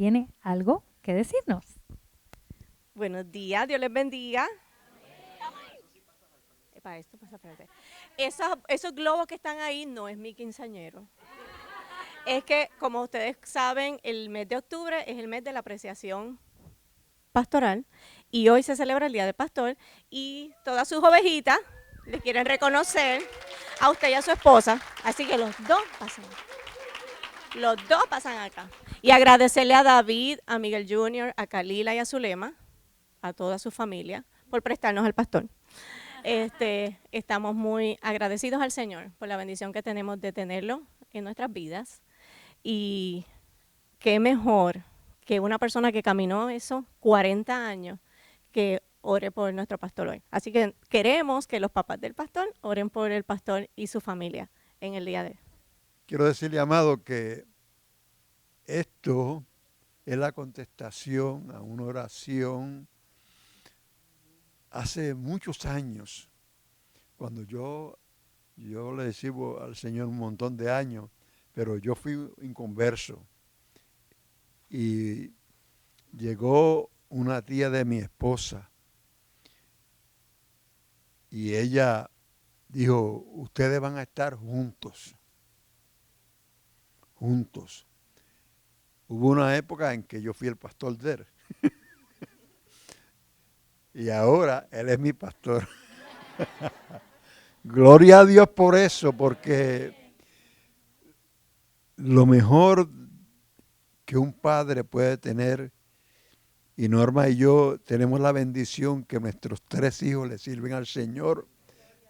tiene algo que decirnos. Buenos días, Dios les bendiga. Para esto pasa frente. Esos globos que están ahí no es mi quinceañero. Es que, como ustedes saben, el mes de octubre es el mes de la apreciación pastoral y hoy se celebra el Día del Pastor y todas sus ovejitas le quieren reconocer a usted y a su esposa. Así que los dos pasan. Los dos pasan acá. Y agradecerle a David, a Miguel Jr., a Kalila y a Zulema, a toda su familia, por prestarnos al pastor. Estamos muy agradecidos al Señor por la bendición que tenemos de tenerlo en nuestras vidas. Y qué mejor que una persona que caminó eso 40 años que ore por nuestro pastor hoy. Así que queremos que los papás del pastor oren por el pastor y su familia en el día de hoy. Quiero decirle, amado, que esto es la contestación a una oración hace muchos años, cuando yo le sirvo al Señor un montón de años, pero yo fui inconverso. Y llegó una tía de mi esposa y ella dijo, ustedes van a estar juntos. Hubo una época en que yo fui el pastor de él. Y ahora él es mi pastor. Gloria a Dios por eso, porque lo mejor que un padre puede tener, y Norma y yo tenemos la bendición que nuestros 3 hijos le sirven al Señor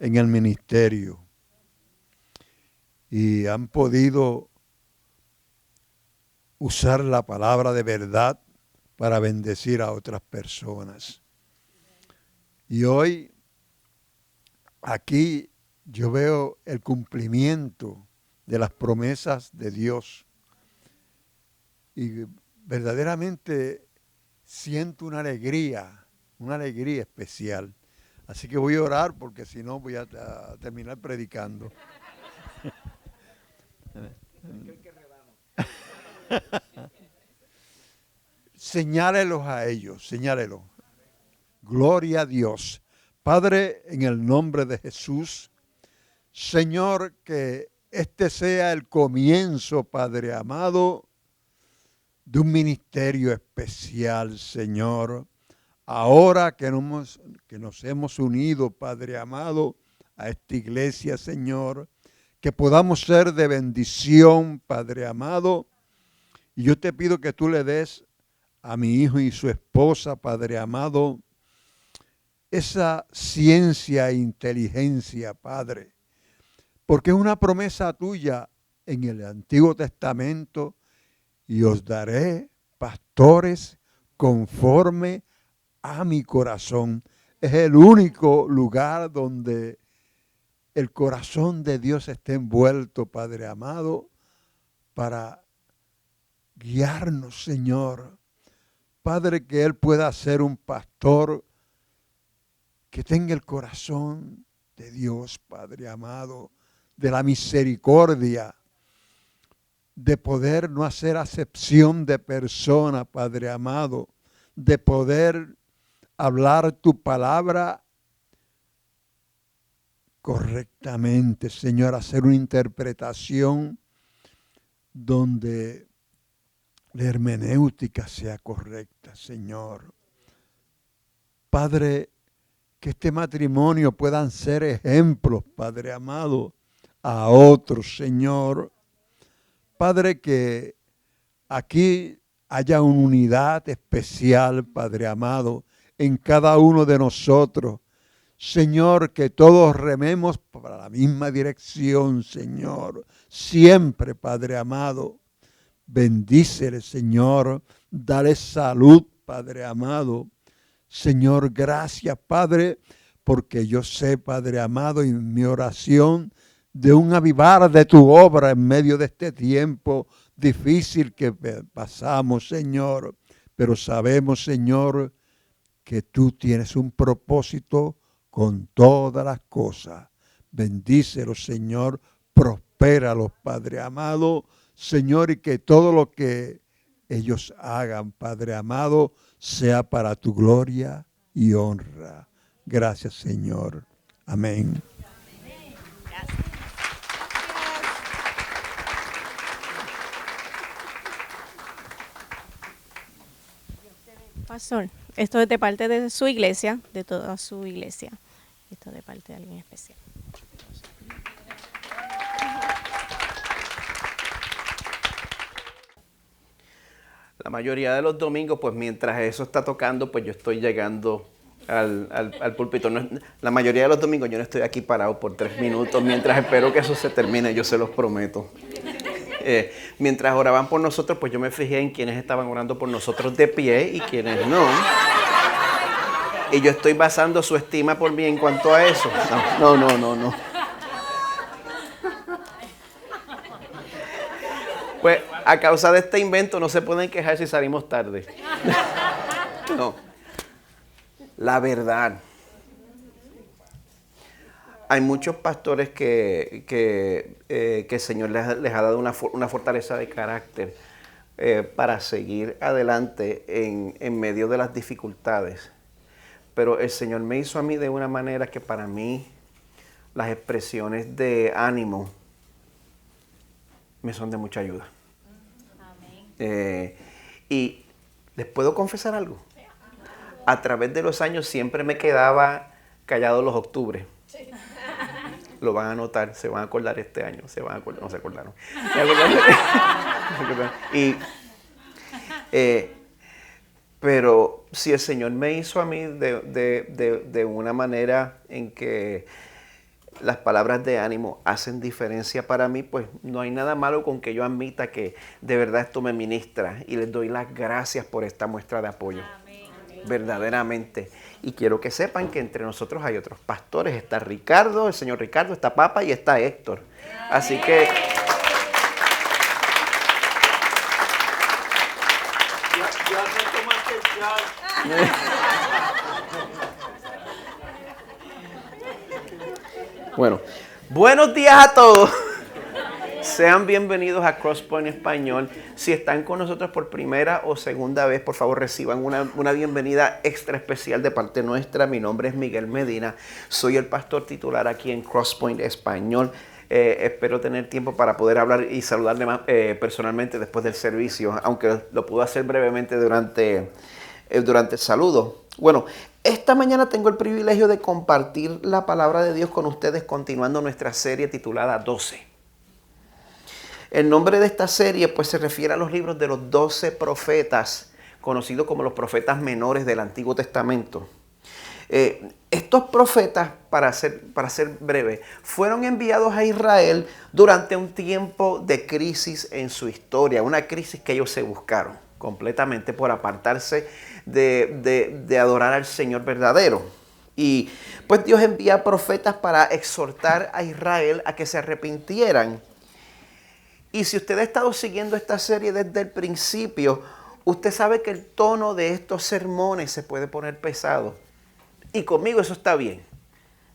en el ministerio. Y han podido usar la palabra de verdad para bendecir a otras personas. Y hoy aquí yo veo el cumplimiento de las promesas de Dios. Y verdaderamente siento una alegría especial. Así que voy a orar porque si no voy a terminar predicando. Señálelos a ellos, señálelos. Gloria a Dios. Padre, en el nombre de Jesús, Señor, que este sea el comienzo, Padre amado, de un ministerio especial, Señor. Ahora que nos hemos unido, Padre amado, a esta iglesia, Señor, que podamos ser de bendición, Padre amado. Y yo te pido que tú le des a mi hijo y su esposa, Padre amado, esa ciencia e inteligencia, Padre, porque es una promesa tuya en el Antiguo Testamento, y os daré pastores conforme a mi corazón. Es el único lugar donde el corazón de Dios está envuelto, Padre amado, para guiarnos, Señor. Padre, que Él pueda ser un pastor que tenga el corazón de Dios, Padre amado, de la misericordia, de poder no hacer acepción de persona, Padre amado, de poder hablar tu palabra correctamente, Señor, hacer una interpretación donde la hermenéutica sea correcta, Señor. Padre, que este matrimonio puedan ser ejemplos, Padre amado, a otros, Señor. Padre, que aquí haya una unidad especial, Padre amado, en cada uno de nosotros. Señor, que todos rememos para la misma dirección, Señor. Siempre, Padre amado. Bendícele, Señor. Dale salud, Padre amado. Señor, gracias, Padre, porque yo sé, Padre amado, en mi oración de un avivar de tu obra en medio de este tiempo difícil que pasamos, Señor. Pero sabemos, Señor, que tú tienes un propósito con todas las cosas. Bendícelos, Señor. Prospéralos, Padre amado. Señor, y que todo lo que ellos hagan, Padre amado, sea para tu gloria y honra. Gracias, Señor. Amén. Pastor, esto es de parte de su iglesia, de toda su iglesia. Esto es de parte de alguien especial. La mayoría de los domingos, pues mientras eso está tocando, pues yo estoy llegando al púlpito. La mayoría de los domingos yo no estoy aquí parado por 3 minutos mientras espero que eso se termine, yo se los prometo. Mientras oraban por nosotros, pues yo me fijé en quienes estaban orando por nosotros de pie y quienes no. Y yo estoy basando su estima por mí en cuanto a eso. No. Pues a causa de este invento no se pueden quejar si salimos tarde. No. La verdad. Hay muchos pastores que el Señor les ha dado una fortaleza de carácter para seguir adelante en medio de las dificultades. Pero el Señor me hizo a mí de una manera que para mí las expresiones de ánimo me son de mucha ayuda. Y les puedo confesar algo. A través de los años siempre me quedaba callado los octubres. Lo van a notar, se van a acordar este año, se van a acordar, no se acordaron. Pero si el Señor me hizo a mí de una manera en que las palabras de ánimo hacen diferencia para mí, pues no hay nada malo con que yo admita que de verdad esto me ministra y les doy las gracias por esta muestra de apoyo. Amén. Verdaderamente. Y quiero que sepan que entre nosotros hay otros pastores. Está Ricardo, el señor Ricardo, está Papa y está Héctor. Así que... Bueno, buenos días a todos. Sean bienvenidos a Crosspoint Español. Si están con nosotros por primera o segunda vez, por favor reciban una bienvenida extra especial de parte nuestra. Mi nombre es Miguel Medina. Soy el pastor titular aquí en Crosspoint Español. Espero tener tiempo para poder hablar y saludarle más, personalmente después del servicio, aunque lo puedo hacer brevemente durante el saludo. Bueno, esta mañana tengo el privilegio de compartir la palabra de Dios con ustedes, continuando nuestra serie titulada 12. El nombre de esta serie pues se refiere a los libros de los 12 profetas, conocidos como los profetas menores del Antiguo Testamento. Estos profetas, para ser breve, fueron enviados a Israel durante un tiempo de crisis en su historia, una crisis que ellos se buscaron completamente por apartarse de adorar al Señor verdadero. Y pues Dios envía profetas para exhortar a Israel a que se arrepintieran. Y si usted ha estado siguiendo esta serie desde el principio, usted sabe que el tono de estos sermones se puede poner pesado. Y conmigo eso está bien.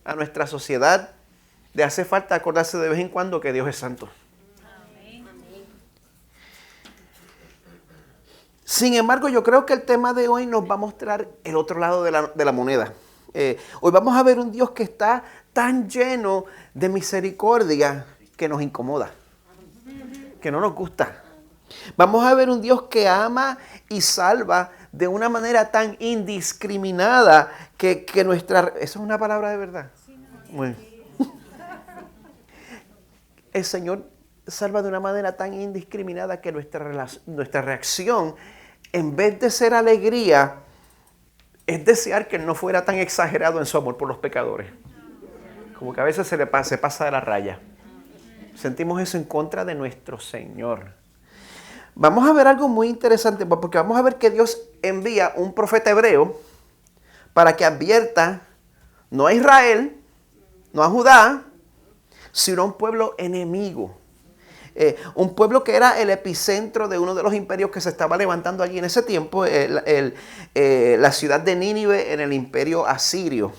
A nuestra sociedad le hace falta acordarse de vez en cuando que Dios es santo. Amén. Sin embargo, yo creo que el tema de hoy nos va a mostrar el otro lado de la moneda. Hoy vamos a ver un Dios que está tan lleno de misericordia que nos incomoda, que no nos gusta. Vamos a ver un Dios que ama y salva de una manera tan indiscriminada que nuestra... ¿Eso es una palabra de verdad? Bueno. El Señor salva de una manera tan indiscriminada que nuestra reacción, en vez de ser alegría, es desear que Él no fuera tan exagerado en su amor por los pecadores. Como que a veces se pasa de la raya. Sentimos eso en contra de nuestro Señor. Vamos a ver algo muy interesante, porque vamos a ver que Dios envía un profeta hebreo para que advierta no a Israel, no a Judá, sino a un pueblo enemigo. Un pueblo que era el epicentro de uno de los imperios que se estaba levantando allí en ese tiempo, la ciudad de Nínive en el imperio asirio.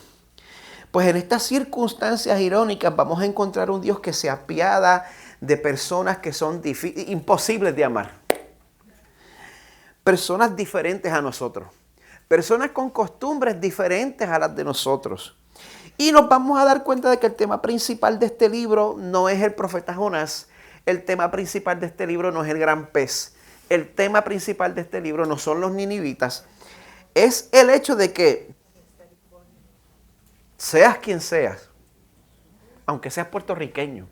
Pues en estas circunstancias irónicas vamos a encontrar un Dios que se apiada de personas que son imposibles de amar. personas diferentes a nosotros, personas con costumbres diferentes a las de nosotros. Y nos vamos a dar cuenta de que el tema principal de este libro no es el profeta Jonás, el tema principal de este libro no es el gran pez, el tema principal de este libro no son los ninivitas, es el hecho de que seas quien seas, aunque seas puertorriqueño,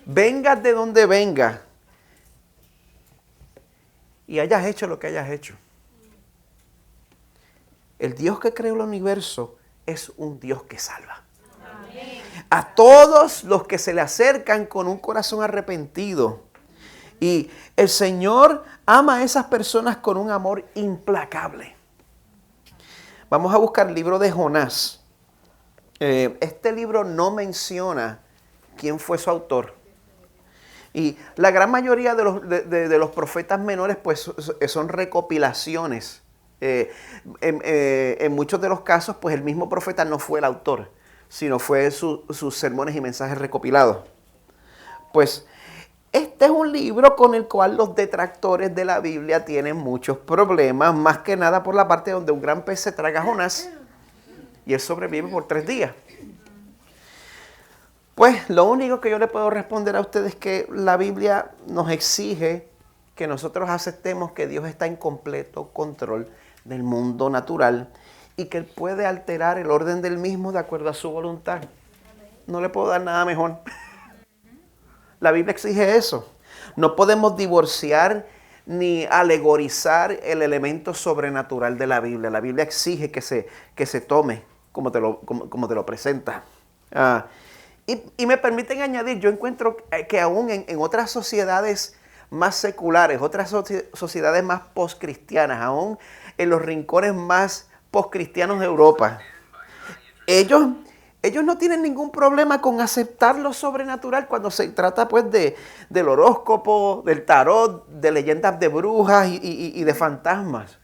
vengas de donde vengas y hayas hecho lo que hayas hecho, el Dios que creó el universo es un Dios que salva. Amén. A todos los que se le acercan con un corazón arrepentido. Y el Señor ama a esas personas con un amor implacable. Vamos a buscar el libro de Jonás. Este libro no menciona quién fue su autor. Y la gran mayoría de los profetas menores pues son recopilaciones. En muchos de los casos, pues el mismo profeta no fue el autor, sino fue sus sermones y mensajes recopilados. Pues este es un libro con el cual los detractores de la Biblia tienen muchos problemas, más que nada por la parte donde un gran pez se traga a Jonás y él sobrevive por 3 días. Pues lo único que yo le puedo responder a ustedes es que la Biblia nos exige que nosotros aceptemos que Dios está en completo control del mundo natural y que Él puede alterar el orden del mismo de acuerdo a su voluntad. No le puedo dar nada mejor. La Biblia exige eso. No podemos divorciar ni alegorizar el elemento sobrenatural de la Biblia. La Biblia exige que se tome como te lo presenta. Y me permiten añadir, yo encuentro que aún en otras sociedades más seculares, otras sociedades más postcristianas, aún en los rincones más postcristianos de Europa, ellos no tienen ningún problema con aceptar lo sobrenatural cuando se trata pues del horóscopo, del tarot, de leyendas de brujas y de fantasmas.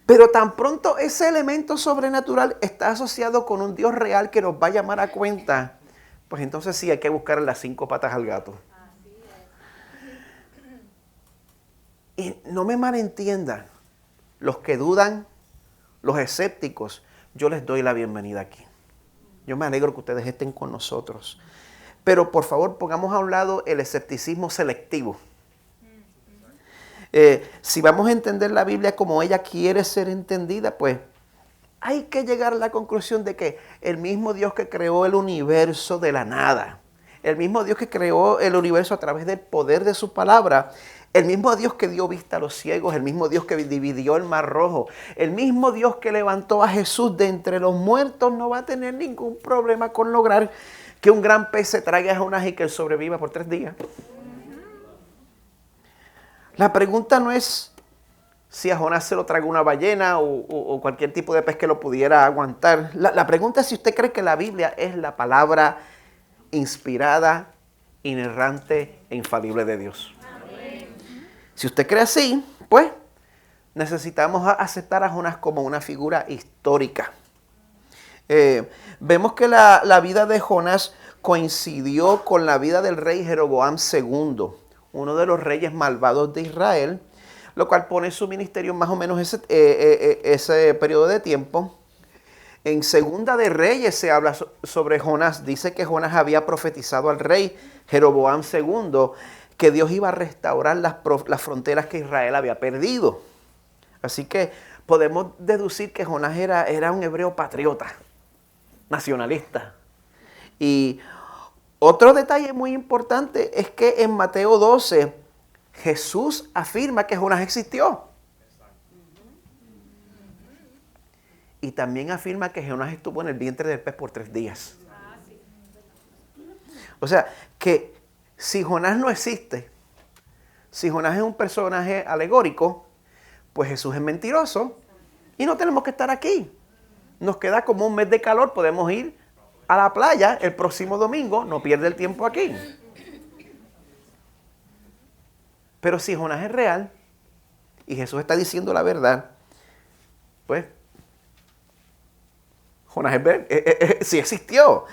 Pero tan pronto ese elemento sobrenatural está asociado con un Dios real que nos va a llamar a cuenta, pues entonces sí hay que buscar las 5 patas al gato. Y no me malentiendan, los que dudan, los escépticos, yo les doy la bienvenida aquí. Yo me alegro que ustedes estén con nosotros. Pero por favor pongamos a un lado el escepticismo selectivo. Si vamos a entender la Biblia como ella quiere ser entendida, pues hay que llegar a la conclusión de que el mismo Dios que creó el universo de la nada, el mismo Dios que creó el universo a través del poder de su palabra, el mismo Dios que dio vista a los ciegos, el mismo Dios que dividió el mar rojo, el mismo Dios que levantó a Jesús de entre los muertos, no va a tener ningún problema con lograr que un gran pez se trague a Jonás y que él sobreviva por 3 días. La pregunta no es si a Jonás se lo traga una ballena o cualquier tipo de pez que lo pudiera aguantar. La pregunta es si usted cree que la Biblia es la palabra inspirada, inerrante e infalible de Dios. Si usted cree así, pues necesitamos aceptar a Jonás como una figura histórica. Vemos que la vida de Jonás coincidió con la vida del rey Jeroboam II, uno de los reyes malvados de Israel, lo cual pone su ministerio más o menos ese periodo de tiempo. En Segunda de Reyes se habla sobre Jonás. Dice que Jonás había profetizado al rey Jeroboam II que Dios iba a restaurar las fronteras que Israel había perdido. Así que podemos deducir que Jonás era un hebreo patriota, nacionalista. Y otro detalle muy importante es que en Mateo 12 Jesús afirma que Jonás existió. Y también afirma que Jonás estuvo en el vientre del pez por 3 días. O sea, que si Jonás no existe, si Jonás es un personaje alegórico, pues Jesús es mentiroso y no tenemos que estar aquí. Nos queda como un mes de calor, podemos ir a la playa el próximo domingo, no pierde el tiempo aquí. Pero si Jonás es real y Jesús está diciendo la verdad, pues Jonás sí existió.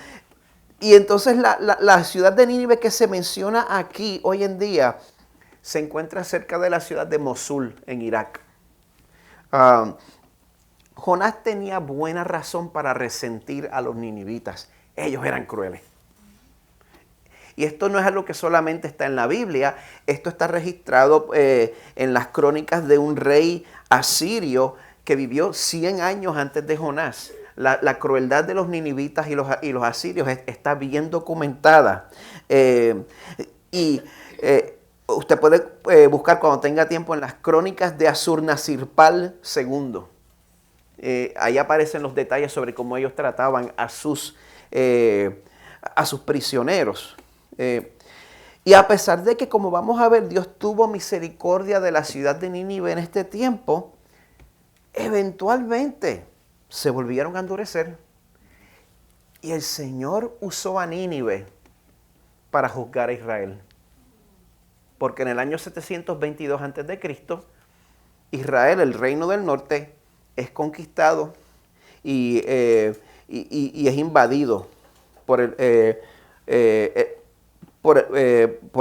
Y entonces la ciudad de Nínive que se menciona aquí hoy en día se encuentra cerca de la ciudad de Mosul, en Irak. Jonás tenía buena razón para resentir a los ninivitas. Ellos eran crueles. Y esto no es algo que solamente está en la Biblia, esto está registrado en las crónicas de un rey asirio que vivió 100 años antes de Jonás. La crueldad de los ninivitas y los asirios está bien documentada. Usted puede buscar cuando tenga tiempo en las crónicas de Asurnasirpal II. Ahí aparecen los detalles sobre cómo ellos trataban a sus prisioneros. Y a pesar de que, como vamos a ver, Dios tuvo misericordia de la ciudad de Nínive en este tiempo, eventualmente se volvieron a endurecer. Y el Señor usó a Nínive para juzgar a Israel. Porque en el año 722 a.C., Israel, el reino del norte, es conquistado y es invadido por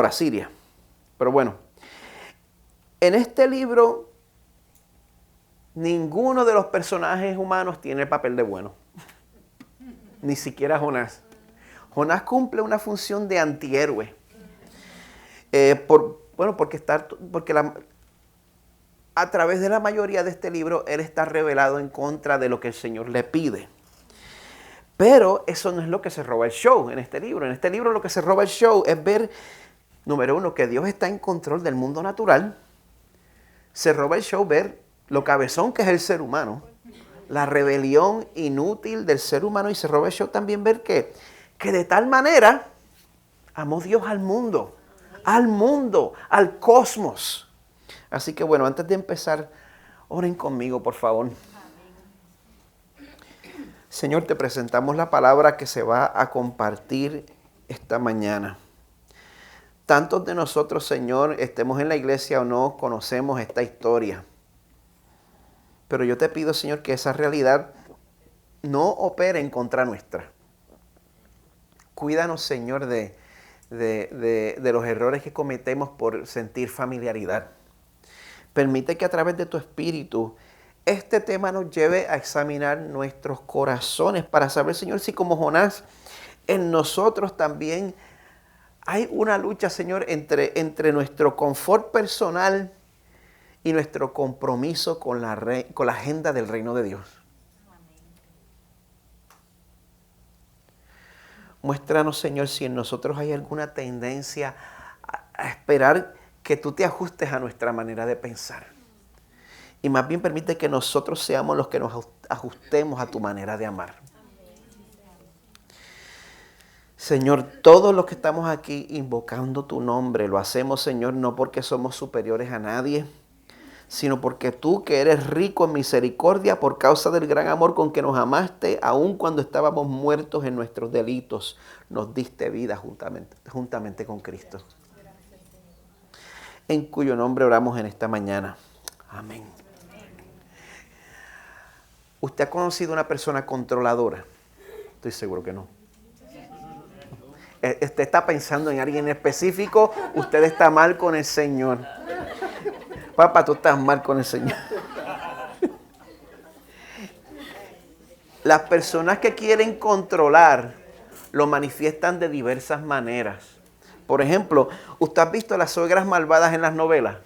Asiria. Pero bueno, en este libro ninguno de los personajes humanos tiene el papel de bueno. Ni siquiera Jonás. Jonás cumple una función de antihéroe. A través de la mayoría de este libro, él está revelado en contra de lo que el Señor le pide. Pero eso no es lo que se roba el show en este libro. En este libro lo que se roba el show es ver, número uno, que Dios está en control del mundo natural. Se roba el show ver lo cabezón que es el ser humano, la rebelión inútil del ser humano, y se roba el show también ver que de tal manera amó Dios al mundo, al cosmos. Así que bueno, antes de empezar, oren conmigo, por favor. Señor, te presentamos la palabra que se va a compartir esta mañana. Tantos de nosotros, Señor, estemos en la iglesia o no, conocemos esta historia. Pero yo te pido, Señor, que esa realidad no opere en contra nuestra. Cuídanos, Señor, de los errores que cometemos por sentir familiaridad. Permite que a través de tu Espíritu este tema nos lleve a examinar nuestros corazones para saber, Señor, si como Jonás en nosotros también hay una lucha, Señor, entre nuestro confort personal y nuestro compromiso con la agenda del reino de Dios. Muéstranos, Señor, si en nosotros hay alguna tendencia a esperar que tú te ajustes a nuestra manera de pensar. Y más bien permite que nosotros seamos los que nos ajustemos a tu manera de amar. Señor, todos los que estamos aquí invocando tu nombre, lo hacemos, Señor, no porque somos superiores a nadie, sino porque tú, que eres rico en misericordia por causa del gran amor con que nos amaste, aun cuando estábamos muertos en nuestros delitos, nos diste vida juntamente con Cristo. En cuyo nombre oramos en esta mañana. Amén. ¿Usted ha conocido una persona controladora? Estoy seguro que no. Usted está pensando en alguien específico, usted está mal con el Señor. Papá, tú estás mal con el Señor. Las personas que quieren controlar lo manifiestan de diversas maneras. Por ejemplo, ¿usted ha visto las suegras malvadas en las novelas?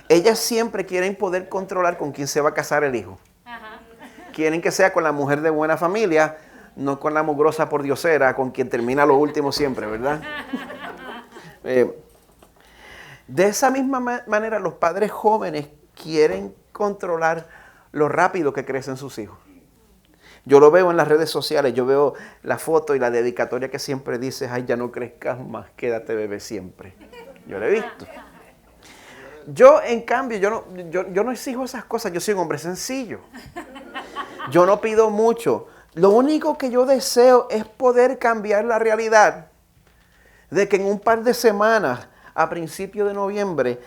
Ellas siempre quieren poder controlar con quién se va a casar el hijo. Quieren que sea con la mujer de buena familia, no con la mugrosa pordiosera, con quien termina lo último siempre, ¿verdad? De esa misma manera, los padres jóvenes quieren controlar lo rápido que crecen sus hijos. Yo lo veo en las redes sociales, yo veo la foto y la dedicatoria que siempre dices, ay, ya no crezcas más, quédate bebé siempre. Yo lo he visto. Yo, en cambio, yo no exijo esas cosas, yo soy un hombre sencillo. Yo no pido mucho. Lo único que yo deseo es poder cambiar la realidad de que en un par de semanas, a principios de noviembre,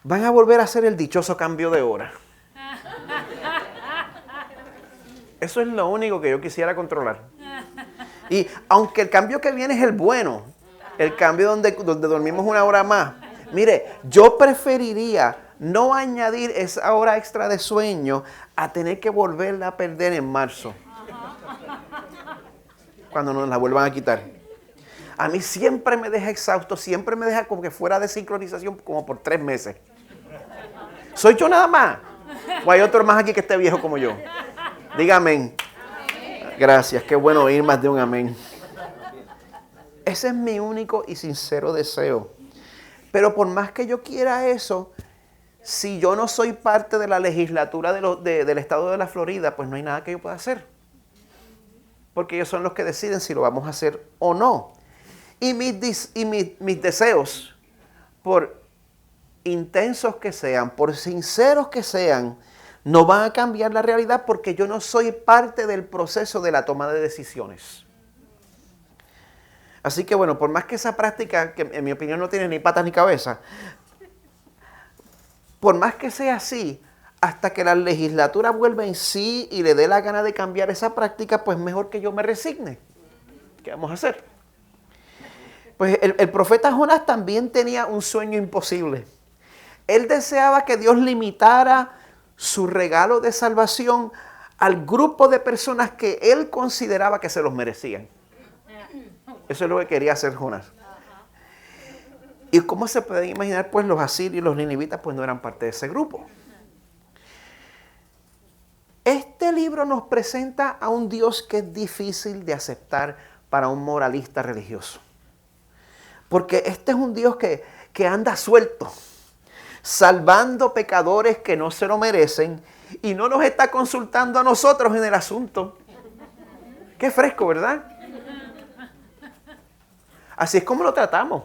van a volver a hacer el dichoso cambio de hora. Eso es lo único que yo quisiera controlar. Y aunque el cambio que viene es el bueno, el cambio donde dormimos una hora más, Mire, yo preferiría no añadir esa hora extra de sueño a tener que volverla a perder en marzo. Cuando nos la vuelvan a quitar. A mí siempre me deja exhausto, siempre me deja como que fuera de sincronización como por 3 meses. ¿Soy yo nada más? ¿O hay otro más aquí que esté viejo como yo? Dígame. Gracias, qué bueno oír más de un amén. Ese es mi único y sincero deseo. Pero por más que yo quiera eso, si yo no soy parte de la legislatura del estado de la Florida, pues no hay nada que yo pueda hacer. Porque ellos son los que deciden si lo vamos a hacer o no. Y mis deseos, por intensos que sean, por sinceros que sean, no van a cambiar la realidad porque yo no soy parte del proceso de la toma de decisiones. Así que bueno, por más que esa práctica, que en mi opinión no tiene ni patas ni cabeza, por más que sea así, hasta que la legislatura vuelva en sí y le dé la gana de cambiar esa práctica, pues mejor que yo me resigne. ¿Qué vamos a hacer? Pues el profeta Jonás también tenía un sueño imposible. Él deseaba que Dios limitara su regalo de salvación al grupo de personas que él consideraba que se los merecían. Eso es lo que quería hacer Jonás. ¿Y cómo se pueden imaginar? Pues los asirios y los ninivitas pues no eran parte de ese grupo. Este libro nos presenta a un Dios que es difícil de aceptar para un moralista religioso. Porque este es un Dios que anda suelto, salvando pecadores que no se lo merecen y no nos está consultando a nosotros en el asunto. Qué fresco, ¿verdad? Así es como lo tratamos.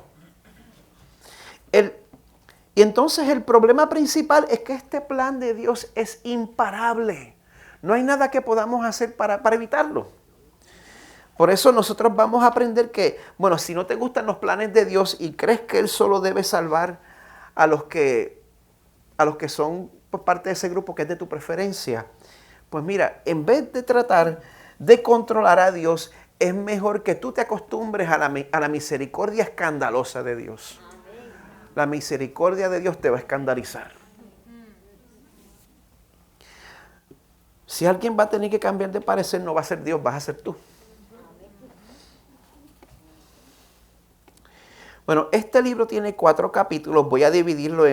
Y entonces el problema principal es que este plan de Dios es imparable. No hay nada que podamos hacer para evitarlo. Por eso nosotros vamos a aprender que, bueno, si no te gustan los planes de Dios y crees que Él solo debe salvar a los que son por parte de ese grupo que es de tu preferencia, pues mira, en vez de tratar de controlar a Dios, es mejor que tú te acostumbres a la misericordia escandalosa de Dios. La misericordia de Dios te va a escandalizar. Si alguien va a tener que cambiar de parecer, no va a ser Dios, vas a ser tú. Bueno, este libro tiene 4 capítulos. Voy a dividirlo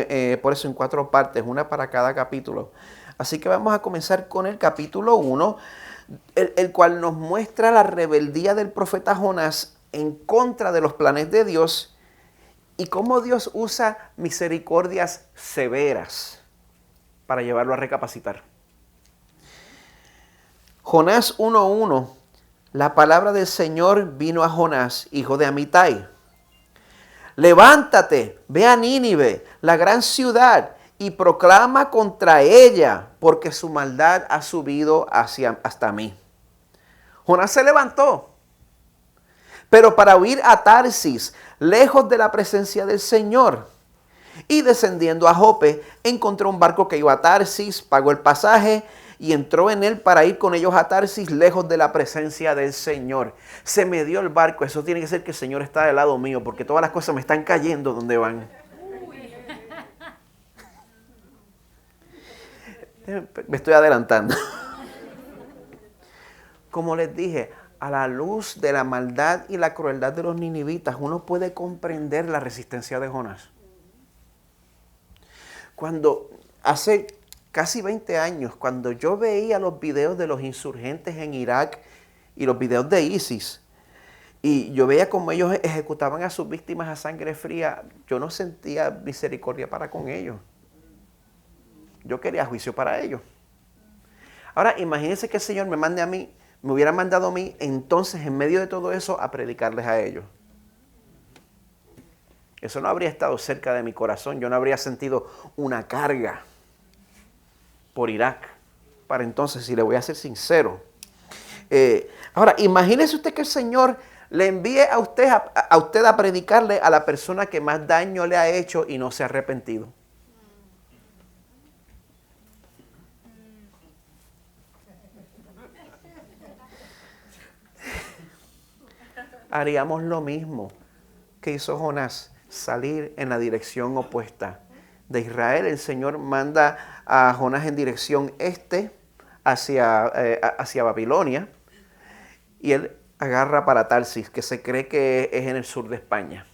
por eso en 4 partes, una para cada capítulo. Así que vamos a comenzar con el capítulo 1, el cual nos muestra la rebeldía del profeta Jonás en contra de los planes de Dios y cómo Dios usa misericordias severas para llevarlo a recapacitar. Jonás 1:1. La palabra del Señor vino a Jonás, hijo de Amitai. Levántate, ve a Nínive, la gran ciudad, y proclama contra ella, porque su maldad ha subido hasta mí. Jonás se levantó, pero para huir a Tarsis, lejos de la presencia del Señor. Y descendiendo a Jope, encontró un barco que iba a Tarsis, pagó el pasaje y entró en él para ir con ellos a Tarsis, lejos de la presencia del Señor. Se me dio el barco, eso tiene que ser que el Señor está del lado mío, porque todas las cosas me están cayendo donde van. Me estoy adelantando. Como les dije, a la luz de la maldad y la crueldad de los ninivitas, uno puede comprender la resistencia de Jonás. Cuando hace casi 20 años, cuando yo veía los videos de los insurgentes en Irak y los videos de ISIS, y yo veía cómo ellos ejecutaban a sus víctimas a sangre fría, yo no sentía misericordia para con ellos. Yo quería juicio para ellos. Ahora, imagínense que el Señor me hubiera mandado a mí, entonces, en medio de todo eso, a predicarles a ellos. Eso no habría estado cerca de mi corazón. Yo no habría sentido una carga por Irak. Para entonces, si le voy a ser sincero. Ahora, imagínese usted que el Señor le envíe a usted a predicarle a la persona que más daño le ha hecho y no se ha arrepentido. Haríamos lo mismo que hizo Jonás. salir en la dirección opuesta. De Israel, el Señor manda a Jonás en dirección este, hacia Babilonia, y él agarra para Tarsis, que se cree que es en el sur de España.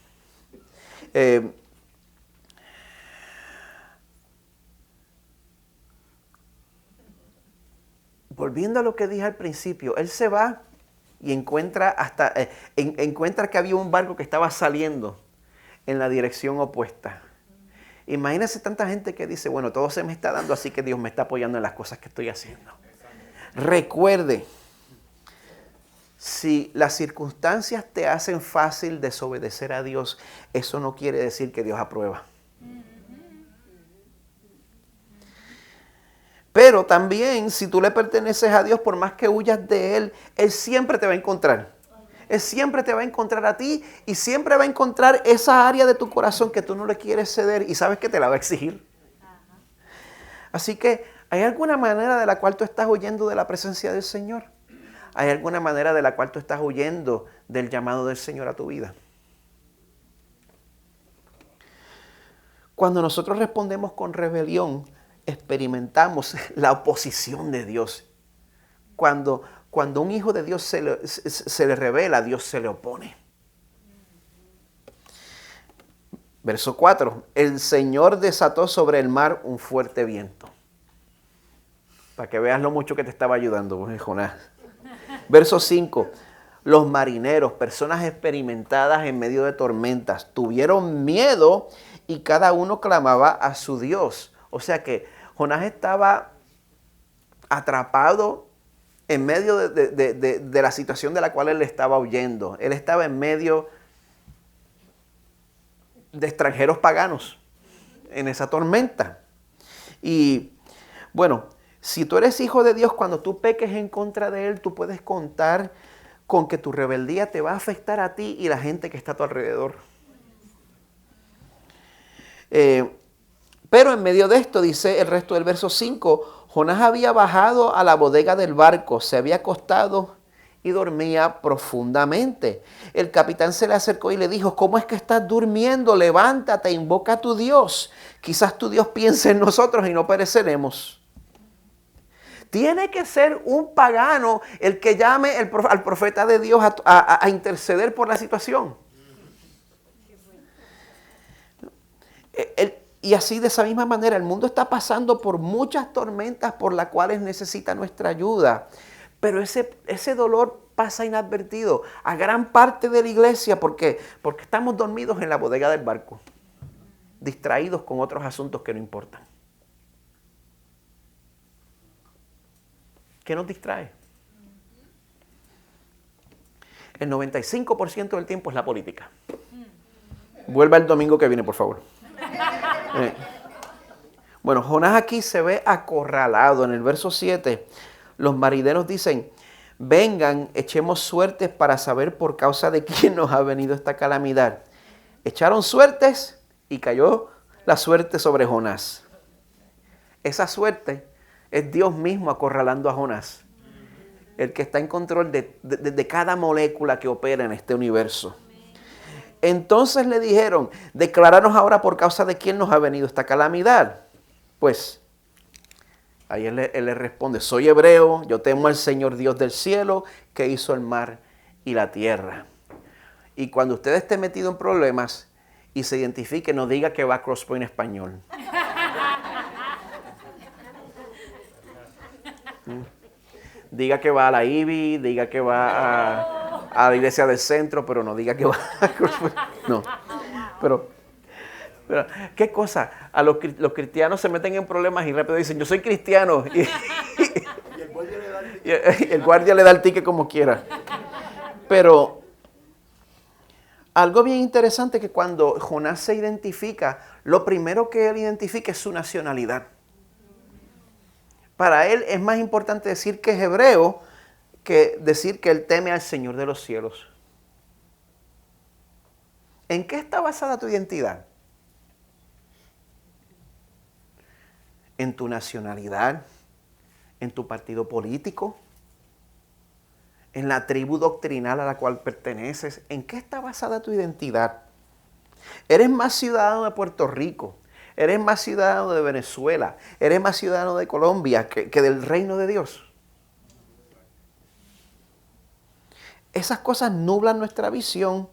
Volviendo a lo que dije al principio, él se va y encuentra que había un barco que estaba saliendo en la dirección opuesta. Imagínense tanta gente que dice, bueno, todo se me está dando, así que Dios me está apoyando en las cosas que estoy haciendo. Recuerde, si las circunstancias te hacen fácil desobedecer a Dios, eso no quiere decir que Dios aprueba. Pero también, si tú le perteneces a Dios, por más que huyas de Él, Él siempre te va a encontrar. Él siempre te va a encontrar a ti y siempre va a encontrar esa área de tu corazón que tú no le quieres ceder y sabes que te la va a exigir. Así que, ¿hay alguna manera de la cual tú estás huyendo de la presencia del Señor? ¿Hay alguna manera de la cual tú estás huyendo del llamado del Señor a tu vida? Cuando nosotros respondemos con rebelión, experimentamos la oposición de Dios. Cuando un hijo de Dios se le revela, Dios se le opone. Verso 4. El Señor desató sobre el mar un fuerte viento. Para que veas lo mucho que te estaba ayudando, Jonás. Verso 5. Los marineros, personas experimentadas en medio de tormentas, tuvieron miedo y cada uno clamaba a su Dios. O sea que Jonás estaba atrapado en medio de la situación de la cual él estaba huyendo. Él estaba en medio de extranjeros paganos en esa tormenta. Y bueno, si tú eres hijo de Dios, cuando tú peques en contra de Él, tú puedes contar con que tu rebeldía te va a afectar a ti y la gente que está a tu alrededor. Pero en medio de esto, dice el resto del verso 5, Jonás había bajado a la bodega del barco, se había acostado y dormía profundamente. El capitán se le acercó y le dijo, ¿cómo es que estás durmiendo? Levántate, invoca a tu Dios. Quizás tu Dios piense en nosotros y no pereceremos. Tiene que ser un pagano el que llame al profeta de Dios a interceder por la situación. Y así, de esa misma manera, el mundo está pasando por muchas tormentas por las cuales necesita nuestra ayuda. Pero ese dolor pasa inadvertido a gran parte de la iglesia. ¿Por qué? Porque estamos dormidos en la bodega del barco, distraídos con otros asuntos que no importan. ¿Qué nos distrae? El 95% del tiempo es la política. Vuelva el domingo que viene, por favor. Bueno, Jonás aquí se ve acorralado. En el verso 7, los marineros dicen, vengan, echemos suertes para saber por causa de quién nos ha venido esta calamidad. Echaron suertes y cayó la suerte sobre Jonás. Esa suerte es Dios mismo acorralando a Jonás, el que está en control de cada molécula que opera en este universo. Entonces le dijeron, decláranos ahora por causa de quién nos ha venido esta calamidad. Pues, ahí él le responde, soy hebreo, yo temo al Señor Dios del cielo, que hizo el mar y la tierra. Y cuando usted esté metido en problemas y se identifique, no diga que va a Crosspoint Español. Diga que va a la IBI, diga que va a la iglesia del centro, pero no diga que va a Crosspoint. No, pero ¿qué cosa? Los cristianos se meten en problemas y rápido dicen, yo soy cristiano. Y el guardia le da el ticket como quiera. Pero algo bien interesante es que cuando Jonás se identifica, lo primero que él identifica es su nacionalidad. Para él es más importante decir que es hebreo que decir que él teme al Señor de los cielos. ¿En qué está basada tu identidad? ¿En tu nacionalidad? ¿En tu partido político? ¿En la tribu doctrinal a la cual perteneces? ¿En qué está basada tu identidad? Eres más ciudadano de Puerto Rico, eres más ciudadano de Venezuela, eres más ciudadano de Colombia que del reino de Dios. Esas cosas nublan nuestra visión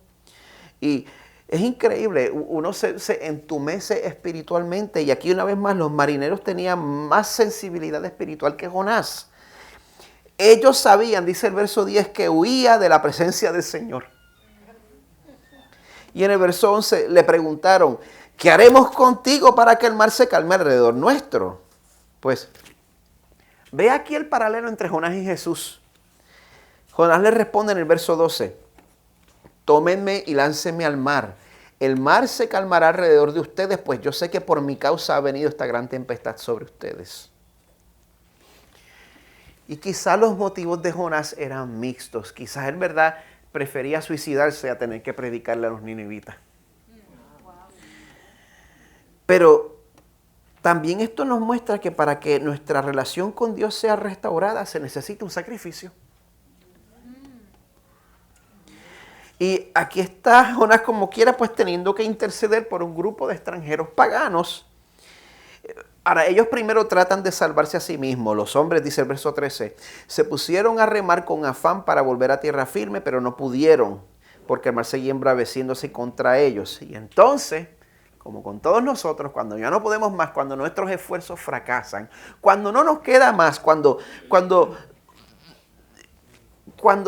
y es increíble, uno se entumece espiritualmente y aquí una vez más los marineros tenían más sensibilidad espiritual que Jonás. Ellos sabían, dice el verso 10, que huía de la presencia del Señor. Y en el verso 11 le preguntaron, ¿qué haremos contigo para que el mar se calme alrededor nuestro? Pues, ve aquí el paralelo entre Jonás y Jesús. Jonás le responde en el verso 12, tómenme y láncenme al mar. El mar se calmará alrededor de ustedes, pues yo sé que por mi causa ha venido esta gran tempestad sobre ustedes. Y quizás los motivos de Jonás eran mixtos. Quizás en verdad prefería suicidarse a tener que predicarle a los ninivitas. Pero también esto nos muestra que para que nuestra relación con Dios sea restaurada se necesita un sacrificio. Y aquí está Jonás como quiera, pues teniendo que interceder por un grupo de extranjeros paganos. Ahora, ellos primero tratan de salvarse a sí mismos. Los hombres, dice el verso 13, se pusieron a remar con afán para volver a tierra firme, pero no pudieron, porque el mar seguía embraveciéndose contra ellos. Y entonces, como con todos nosotros, cuando ya no podemos más, cuando nuestros esfuerzos fracasan, cuando no nos queda más, cuando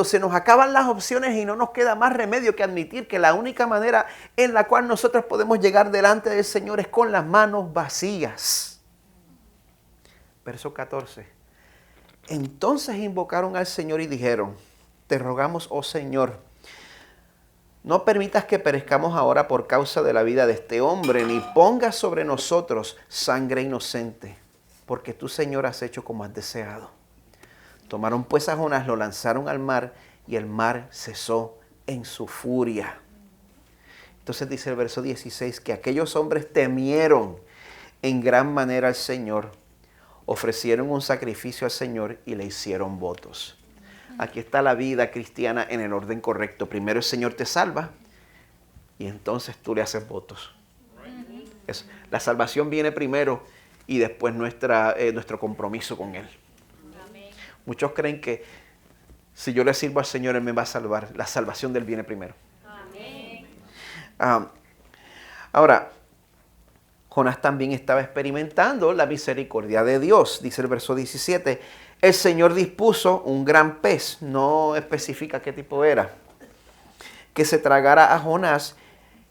se nos acaban las opciones y no nos queda más remedio que admitir que la única manera en la cual nosotros podemos llegar delante del Señor es con las manos vacías. Verso 14. Entonces invocaron al Señor y dijeron, te rogamos, oh Señor, no permitas que perezcamos ahora por causa de la vida de este hombre, ni pongas sobre nosotros sangre inocente, porque tú, Señor, has hecho como has deseado. Tomaron pues a Jonás, lo lanzaron al mar y el mar cesó en su furia. Entonces dice el verso 16 que aquellos hombres temieron en gran manera al Señor, ofrecieron un sacrificio al Señor y le hicieron votos. Aquí está la vida cristiana en el orden correcto. Primero el Señor te salva y entonces tú le haces votos. La salvación viene primero y después nuestro compromiso con Él. Muchos creen que si yo le sirvo al Señor, Él me va a salvar. La salvación de Él viene primero. Ahora, Jonás también estaba experimentando la misericordia de Dios. Dice el verso 17, el Señor dispuso un gran pez, no especifica qué tipo era, que se tragara a Jonás,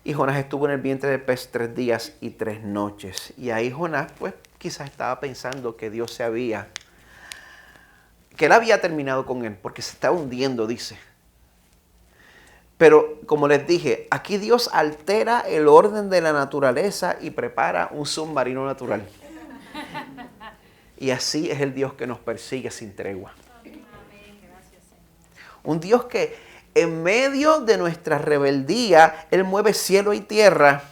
y Jonás estuvo en el vientre del pez 3 días y 3 noches. Y ahí Jonás, pues, quizás estaba pensando que Dios que Él había terminado con él, porque se estaba hundiendo, dice. Pero, como les dije, aquí Dios altera el orden de la naturaleza y prepara un submarino natural. Y así es el Dios que nos persigue sin tregua. Un Dios que en medio de nuestra rebeldía, Él mueve cielo y tierra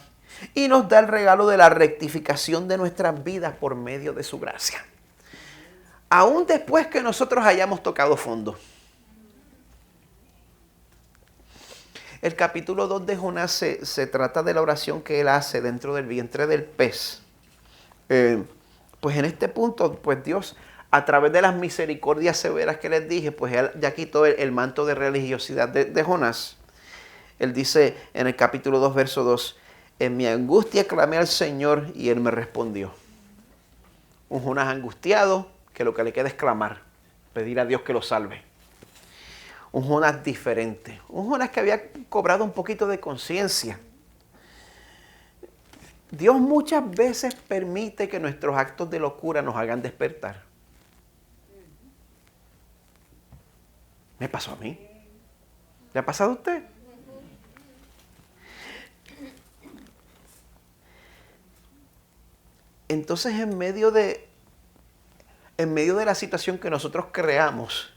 y nos da el regalo de la rectificación de nuestras vidas por medio de su gracia. Aún después que nosotros hayamos tocado fondo. El capítulo 2 de Jonás se trata de la oración que él hace dentro del vientre del pez. Pues en este punto, pues Dios, a través de las misericordias severas que les dije, pues Él ya quitó el manto de religiosidad de Jonás. Él dice en el capítulo 2, verso 2, en mi angustia clamé al Señor y Él me respondió. Un Jonás angustiado que lo que le queda es clamar, pedir a Dios que lo salve. Un Jonás diferente, un Jonás que había cobrado un poquito de conciencia. Dios muchas veces permite que nuestros actos de locura nos hagan despertar. ¿Me pasó a mí? ¿Le ha pasado a usted? Entonces, en medio de la situación que nosotros creamos,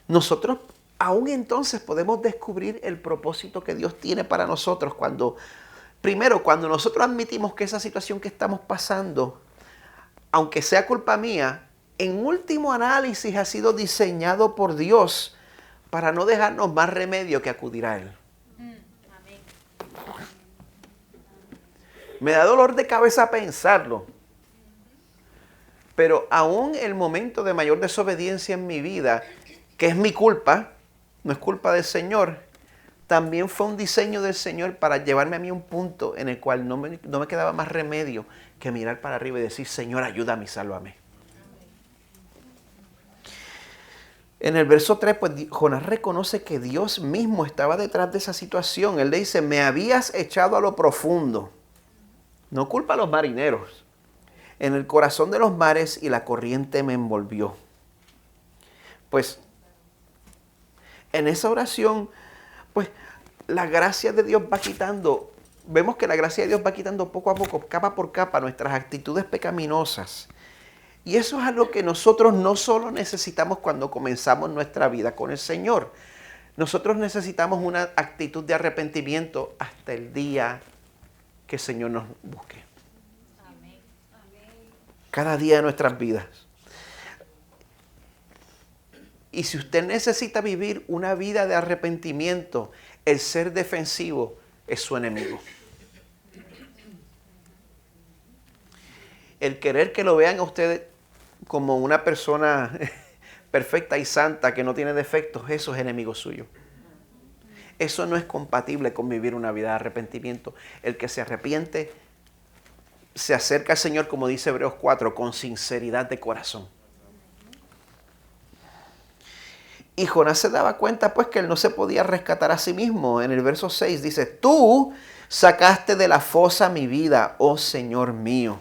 nosotros aún entonces podemos descubrir el propósito que Dios tiene para nosotros primero, cuando nosotros admitimos que esa situación que estamos pasando, aunque sea culpa mía, en último análisis ha sido diseñado por Dios para no dejarnos más remedio que acudir a Él. Me da dolor de cabeza pensarlo. Pero aún el momento de mayor desobediencia en mi vida, que es mi culpa, no es culpa del Señor, también fue un diseño del Señor para llevarme a mí a un punto en el cual no me quedaba más remedio que mirar para arriba y decir, Señor, ayúdame y sálvame. En el verso 3, pues Jonás reconoce que Dios mismo estaba detrás de esa situación. Él le dice, me habías echado a lo profundo. No culpa a los marineros. En el corazón de los mares y la corriente me envolvió. Pues, en esa oración, pues, la gracia de Dios va quitando. Vemos que la gracia de Dios va quitando poco a poco, capa por capa, nuestras actitudes pecaminosas. Y eso es algo que nosotros no solo necesitamos cuando comenzamos nuestra vida con el Señor. Nosotros necesitamos una actitud de arrepentimiento hasta el día que el Señor nos busque. Cada día de nuestras vidas. Y si usted necesita vivir una vida de arrepentimiento, el ser defensivo es su enemigo. El querer que lo vean a usted como una persona perfecta y santa que no tiene defectos, eso es enemigo suyo. Eso no es compatible con vivir una vida de arrepentimiento. El que se arrepiente se acerca al Señor, como dice Hebreos 4, con sinceridad de corazón. Y Jonás se daba cuenta pues que él no se podía rescatar a sí mismo. En el verso 6 dice, tú sacaste de la fosa mi vida, oh Señor mío.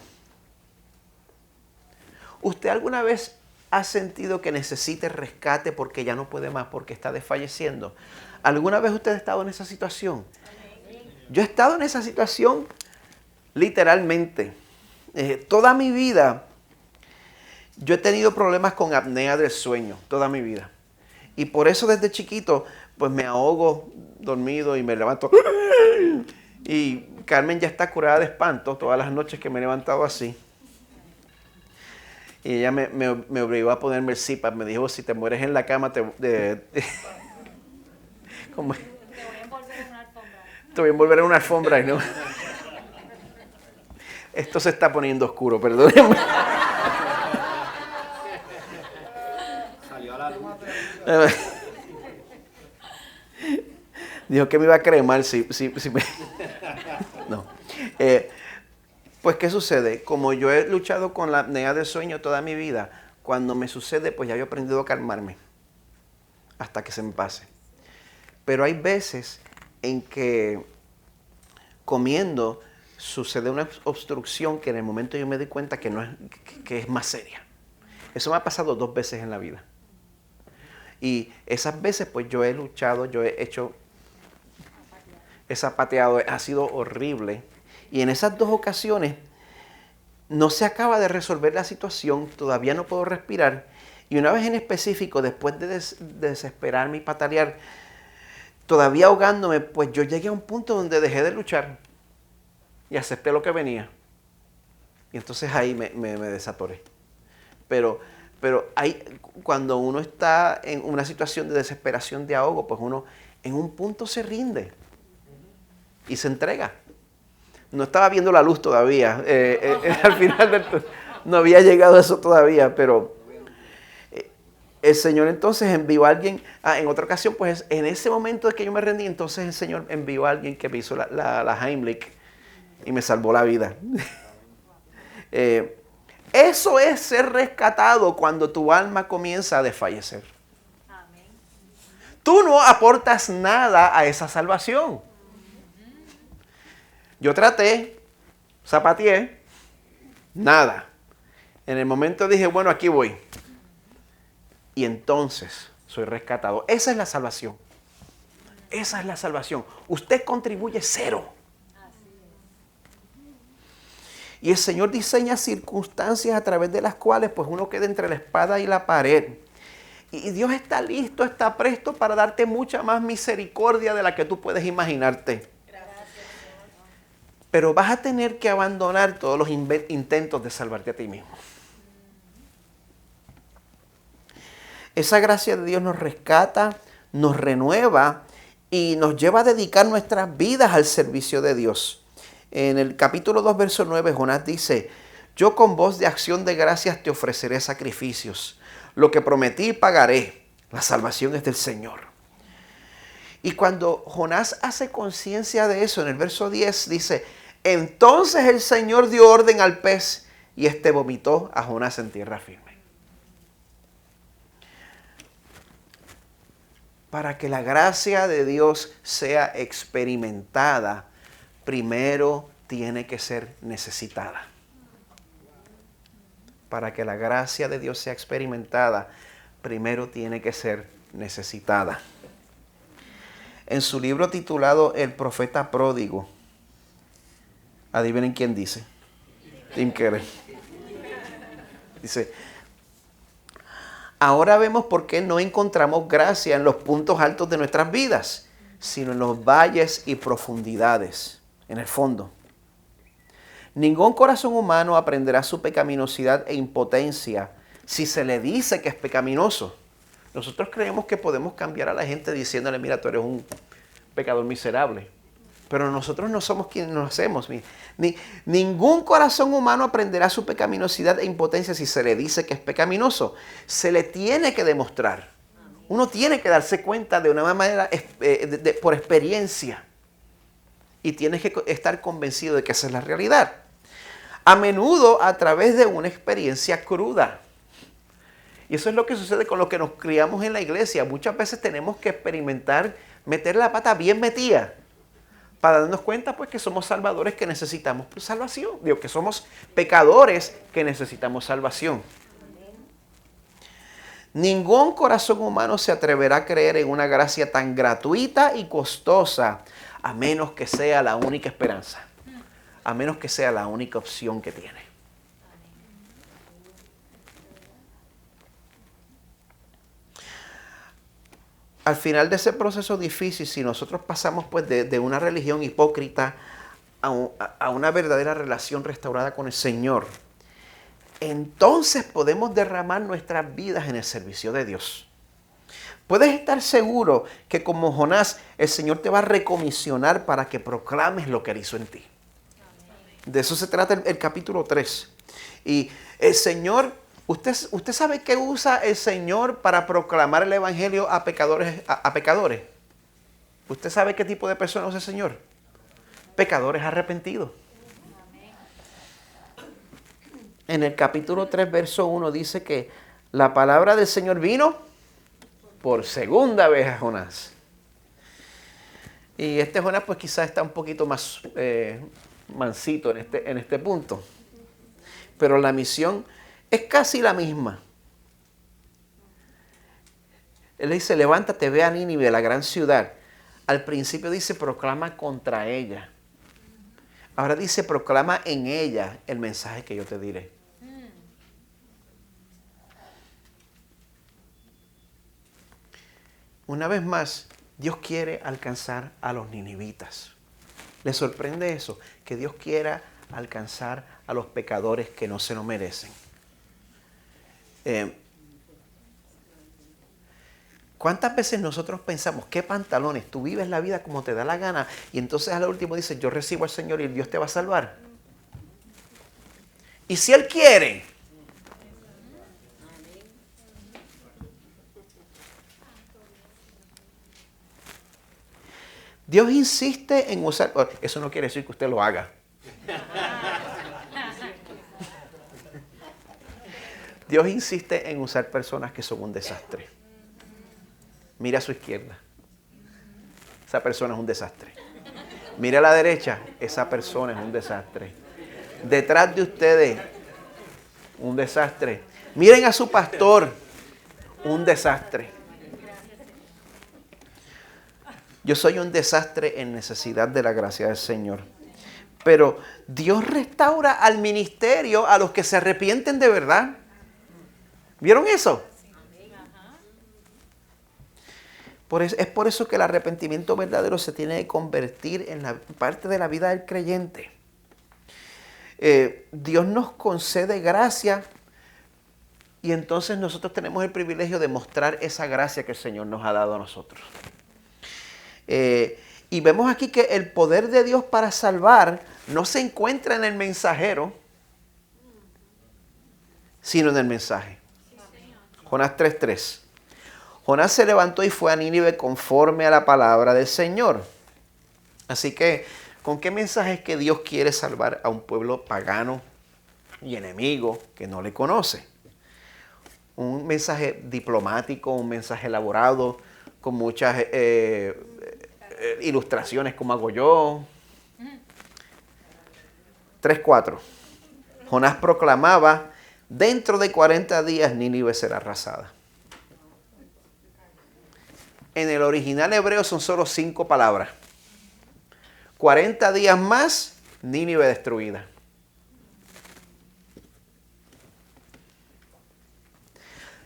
¿Usted alguna vez ha sentido que necesite rescate porque ya no puede más, porque está desfalleciendo? ¿Alguna vez usted ha estado en esa situación? Yo he estado en esa situación literalmente. Toda mi vida yo he tenido problemas con apnea del sueño, toda mi vida. Y por eso desde chiquito pues me ahogo dormido y me levanto. Y Carmen ya está curada de espanto todas las noches que me he levantado así. Y ella me obligó a ponerme el CPAP. Me dijo, si te mueres en la cama, ¿cómo es? Te voy a envolver en una alfombra. ¿No? Esto se está poniendo oscuro, perdónenme. Salió a la luz. Dijo que me iba a cremar si me... No. Pues, ¿qué sucede? Como yo he luchado con la apnea del sueño toda mi vida, cuando me sucede, pues ya yo he aprendido a calmarme hasta que se me pase. Pero hay veces en que comiendo sucede una obstrucción que en el momento yo me doy cuenta que, que es más seria. Eso me ha pasado 2 veces en la vida. Y esas veces, pues yo he luchado, yo he zapateado, ha sido horrible. Y en esas 2 ocasiones no se acaba de resolver la situación, todavía no puedo respirar. Y una vez en específico, después de desesperarme y patalear, todavía ahogándome, pues yo llegué a un punto donde dejé de luchar y acepté lo que venía. Y entonces ahí me desatoré. Pero ahí, cuando uno está en una situación de desesperación, de ahogo, pues uno en un punto se rinde y se entrega. No estaba viendo la luz todavía. Al final no había llegado a eso todavía, pero el Señor entonces envió a alguien. En otra ocasión, pues en ese momento de que yo me rendí, entonces el Señor envió a alguien que me hizo la Heimlich y me salvó la vida. Eso es ser rescatado cuando tu alma comienza a desfallecer. Tú no aportas nada a esa salvación. Yo traté, zapateé, nada. En el momento dije, bueno, aquí voy. Y entonces soy rescatado. Esa es la salvación. Esa es la salvación. Usted contribuye 0. Y el Señor diseña circunstancias a través de las cuales pues uno queda entre la espada y la pared. Y Dios está listo, está presto para darte mucha más misericordia de la que tú puedes imaginarte. Pero vas a tener que abandonar todos los intentos de salvarte a ti mismo. Esa gracia de Dios nos rescata, nos renueva y nos lleva a dedicar nuestras vidas al servicio de Dios. En el capítulo 2, verso 9, Jonás dice, yo con voz de acción de gracias te ofreceré sacrificios. Lo que prometí pagaré. La salvación es del Señor. Y cuando Jonás hace conciencia de eso, en el verso 10 dice, entonces el Señor dio orden al pez y éste vomitó a Jonás en tierra firme. Para que la gracia de Dios sea experimentada, primero tiene que ser necesitada. Para que la gracia de Dios sea experimentada, primero tiene que ser necesitada. En su libro titulado El profeta pródigo, adivinen quién dice. Tim Keller. Dice, ahora vemos por qué no encontramos gracia en los puntos altos de nuestras vidas, sino en los valles y profundidades, en el fondo. Ningún corazón humano aprenderá su pecaminosidad e impotencia si se le dice que es pecaminoso. Nosotros creemos que podemos cambiar a la gente diciéndole, mira, tú eres un pecador miserable. Pero nosotros no somos quienes lo hacemos. Ningún corazón humano aprenderá su pecaminosidad e impotencia si se le dice que es pecaminoso. Se le tiene que demostrar. Uno tiene que darse cuenta de una manera por experiencia. Y tienes que estar convencido de que esa es la realidad. A menudo a través de una experiencia cruda. Y eso es lo que sucede con lo que nos criamos en la iglesia. Muchas veces tenemos que experimentar, meter la pata bien metida, para darnos cuenta pues que somos salvadores que necesitamos salvación. Digo, que somos pecadores que necesitamos salvación. Ningún corazón humano se atreverá a creer en una gracia tan gratuita y costosa, a menos que sea la única esperanza, a menos que sea la única opción que tiene. Al final de ese proceso difícil, si nosotros pasamos pues de una religión hipócrita a una verdadera relación restaurada con el Señor, entonces podemos derramar nuestras vidas en el servicio de Dios. Puedes estar seguro que como Jonás, el Señor te va a recomisionar para que proclames lo que Él hizo en ti. De eso se trata el capítulo 3. Y el Señor... ¿Usted sabe qué usa el Señor para proclamar el Evangelio a pecadores? ¿Usted sabe qué tipo de personas usa el Señor? Pecadores arrepentidos. En el capítulo 3, verso 1 dice que la palabra del Señor vino por segunda vez a Jonás. Y este Jonás pues quizás está un poquito más mansito en este punto. Pero la misión es casi la misma. Él dice, levántate, ve a Nínive, la gran ciudad. Al principio dice, proclama contra ella. Ahora dice, proclama en ella el mensaje que yo te diré. Una vez más, Dios quiere alcanzar a los ninivitas. ¿Le sorprende eso? Que Dios quiera alcanzar a los pecadores que no se lo merecen. ¿Cuántas veces nosotros pensamos, qué pantalones, tú vives la vida como te da la gana y entonces a lo último dices, yo recibo al Señor y Dios te va a salvar? Y si Él quiere, Dios insiste en usar, eso no quiere decir que usted lo haga. Dios insiste en usar personas que son un desastre. Mira a su izquierda. Esa persona es un desastre. Mira a la derecha. Esa persona es un desastre. Detrás de ustedes, un desastre. Miren a su pastor. Un desastre. Yo soy un desastre en necesidad de la gracia del Señor. Pero Dios restaura al ministerio a los que se arrepienten de verdad. ¿Vieron eso? Es por eso que el arrepentimiento verdadero se tiene que convertir en la parte de la vida del creyente. Dios nos concede gracia y entonces nosotros tenemos el privilegio de mostrar esa gracia que el Señor nos ha dado a nosotros. Y vemos aquí que el poder de Dios para salvar no se encuentra en el mensajero, sino en el mensaje. Jonás 3:3. Jonás se levantó y fue a Nínive conforme a la palabra del Señor. Así que, ¿con qué mensaje es que Dios quiere salvar a un pueblo pagano y enemigo que no le conoce? Un mensaje diplomático, un mensaje elaborado, con muchas ilustraciones como hago yo. 3:4. Jonás proclamaba: dentro de 40 días Nínive será arrasada. En el original hebreo son solo 5 palabras. 40 días más, Nínive destruida.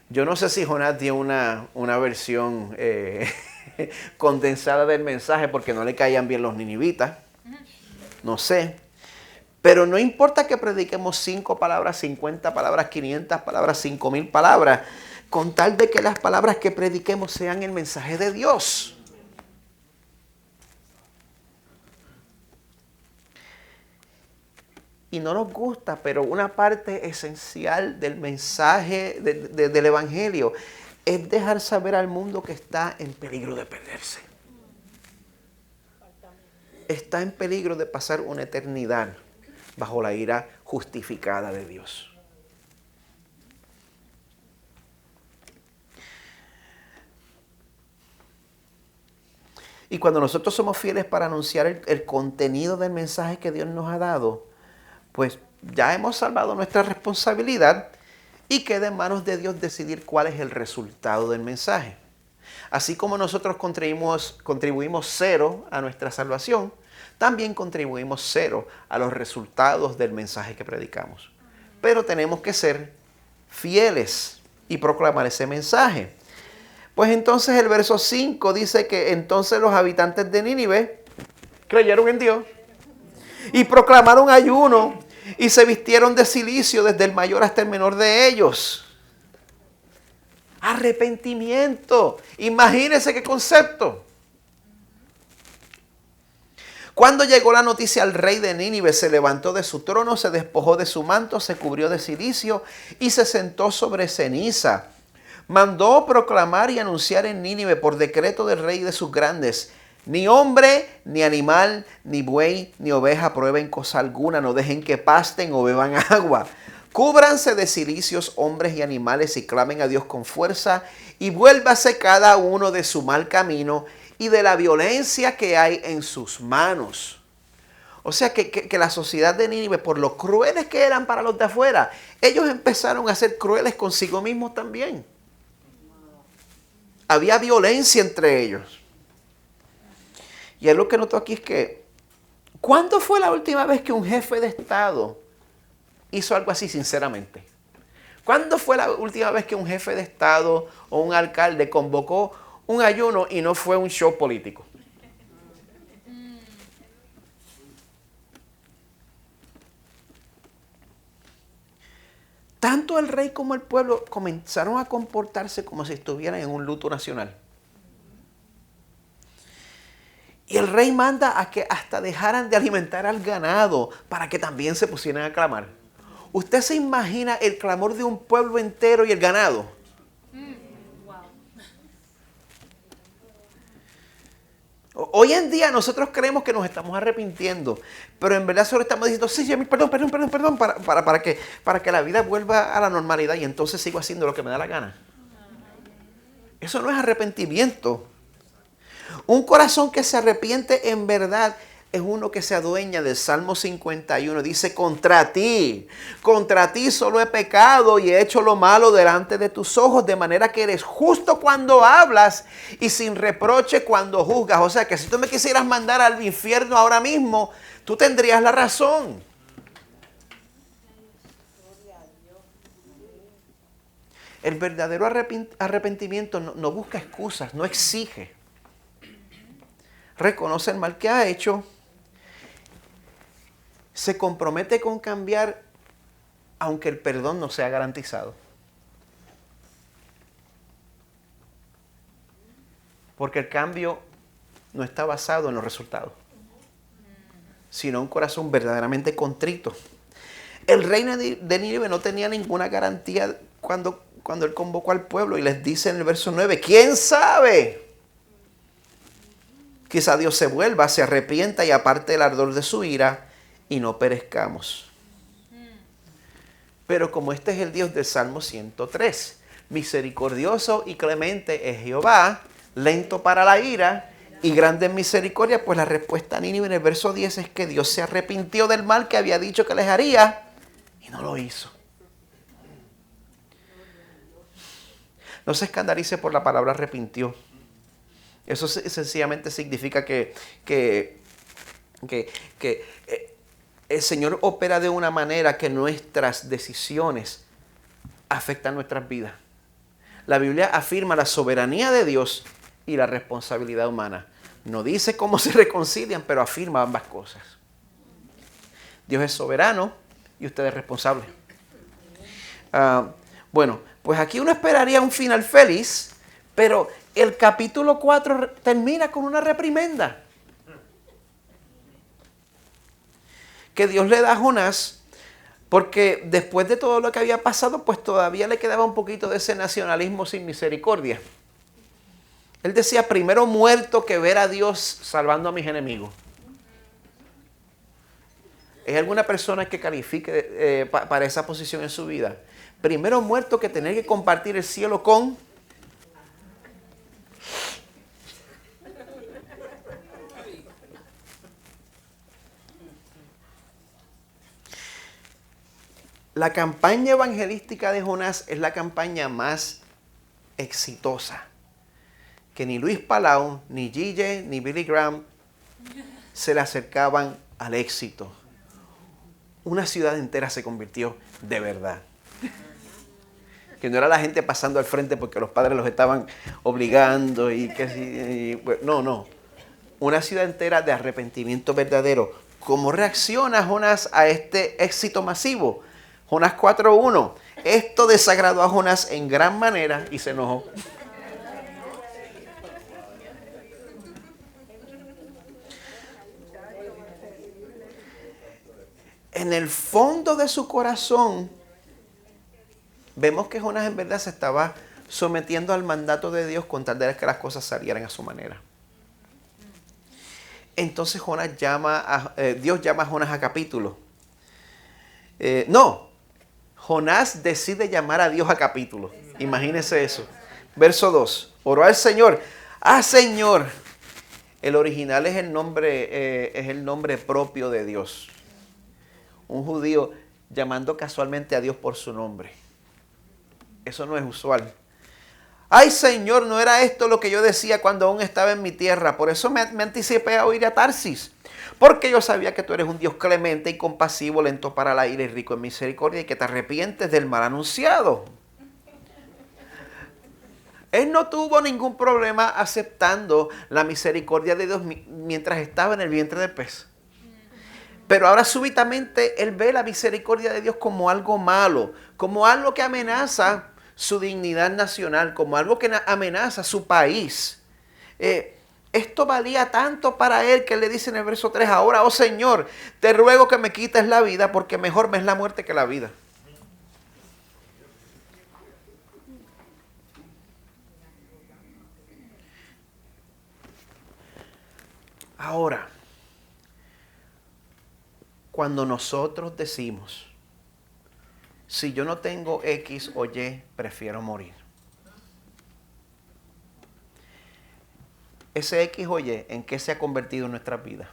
Yo no sé si Jonás dio una versión condensada del mensaje porque no le caían bien los ninivitas. No sé. Pero no importa que prediquemos 5 palabras, 50 palabras, 500 palabras, 5000 palabras, con tal de que las palabras que prediquemos sean el mensaje de Dios. Y no nos gusta, pero una parte esencial del mensaje del Evangelio es dejar saber al mundo que está en peligro de perderse. Está en peligro de pasar una eternidad bajo la ira justificada de Dios. Y cuando nosotros somos fieles para anunciar el contenido del mensaje que Dios nos ha dado, pues ya hemos salvado nuestra responsabilidad y queda en manos de Dios decidir cuál es el resultado del mensaje. Así como nosotros contribuimos 0 a nuestra salvación, también contribuimos 0 a los resultados del mensaje que predicamos. Pero tenemos que ser fieles y proclamar ese mensaje. Pues entonces el verso 5 dice que entonces los habitantes de Nínive creyeron en Dios y proclamaron ayuno y se vistieron de cilicio desde el mayor hasta el menor de ellos. Arrepentimiento. Imagínense qué concepto. Cuando llegó la noticia al rey de Nínive, se levantó de su trono, se despojó de su manto, se cubrió de cilicio y se sentó sobre ceniza. Mandó proclamar y anunciar en Nínive por decreto del rey y de sus grandes: ni hombre, ni animal, ni buey, ni oveja prueben cosa alguna, no dejen que pasten o beban agua. Cúbranse de cilicios hombres y animales y clamen a Dios con fuerza, y vuélvase cada uno de su mal camino y de la violencia que hay en sus manos. O sea que la sociedad de Nínive, por lo crueles que eran para los de afuera, ellos empezaron a ser crueles consigo mismos también. Había violencia entre ellos. Y lo que noto aquí es que, ¿cuándo fue la última vez que un jefe de Estado hizo algo así sinceramente? ¿Cuándo fue la última vez que un jefe de Estado o un alcalde convocó un ayuno y no fue un show político? Tanto el rey como el pueblo comenzaron a comportarse como si estuvieran en un luto nacional. Y el rey manda a que hasta dejaran de alimentar al ganado para que también se pusieran a clamar. ¿Usted se imagina el clamor de un pueblo entero y el ganado? Hoy en día nosotros creemos que nos estamos arrepintiendo, pero en verdad solo estamos diciendo: sí, perdón, para que la vida vuelva a la normalidad y entonces sigo haciendo lo que me da la gana. Eso no es arrepentimiento. Un corazón que se arrepiente en verdad es uno que se adueña del Salmo 51. Dice: contra ti solo he pecado y he hecho lo malo delante de tus ojos, de manera que eres justo cuando hablas y sin reproche cuando juzgas. O sea que si tú me quisieras mandar al infierno ahora mismo, tú tendrías la razón. El verdadero arrepentimiento no busca excusas, no exige. Reconoce el mal que ha hecho, se compromete con cambiar, aunque el perdón no sea garantizado. Porque el cambio no está basado en los resultados, sino un corazón verdaderamente contrito. El rey de Nínive no tenía ninguna garantía cuando él convocó al pueblo y les dice en el verso 9, ¿quién sabe? Quizá Dios se vuelva, se arrepienta y aparte el ardor de su ira y no perezcamos. Pero como este es el Dios del Salmo 103, misericordioso y clemente es Jehová, lento para la ira y grande en misericordia, pues la respuesta a Nínive en el verso 10 es que Dios se arrepintió del mal que había dicho que les haría y no lo hizo. No se escandalice por la palabra arrepintió. Eso sencillamente significa que el Señor opera de una manera que nuestras decisiones afectan nuestras vidas. La Biblia afirma la soberanía de Dios y la responsabilidad humana. No dice cómo se reconcilian, pero afirma ambas cosas. Dios es soberano y usted es responsable. Bueno, pues aquí uno esperaría un final feliz, pero el capítulo 4 termina con una reprimenda que Dios le da a Jonás, porque después de todo lo que había pasado, pues todavía le quedaba un poquito de ese nacionalismo sin misericordia. Él decía, primero muerto que ver a Dios salvando a mis enemigos. ¿Hay alguna persona que califique para esa posición en su vida? Primero muerto que tener que compartir el cielo con... La campaña evangelística de Jonás es la campaña más exitosa. Que ni Luis Palau, ni Gille, ni Billy Graham se le acercaban al éxito. Una ciudad entera se convirtió de verdad. Que no era la gente pasando al frente porque los padres los estaban obligando no. Una ciudad entera de arrepentimiento verdadero. ¿Cómo reacciona Jonás a este éxito masivo? Jonás 4:1. Esto desagradó a Jonás en gran manera y se enojó. En el fondo de su corazón, vemos que Jonás en verdad se estaba sometiendo al mandato de Dios con tal de que las cosas salieran a su manera. Entonces Dios llama a Jonás a capítulo. Jonás decide llamar a Dios a capítulo. Imagínense eso. Verso 2. Oró al Señor. Señor. El original es el nombre propio de Dios. Un judío llamando casualmente a Dios por su nombre. Eso no es usual. Ay, Señor, no era esto lo que yo decía cuando aún estaba en mi tierra. Por eso me anticipé a ir a Tarsis. Porque yo sabía que tú eres un Dios clemente y compasivo, lento para la ira y rico en misericordia y que te arrepientes del mal anunciado. Él no tuvo ningún problema aceptando la misericordia de Dios mientras estaba en el vientre del pez. Pero ahora súbitamente él ve la misericordia de Dios como algo malo, como algo que amenaza su dignidad nacional, como algo que amenaza su país. Esto valía tanto para él que él le dice en el verso 3, ahora, oh Señor, te ruego que me quites la vida porque mejor me es la muerte que la vida. Ahora, cuando nosotros decimos, si yo no tengo X o Y, prefiero morir. Ese X o Y, ¿en qué se ha convertido en nuestra vida?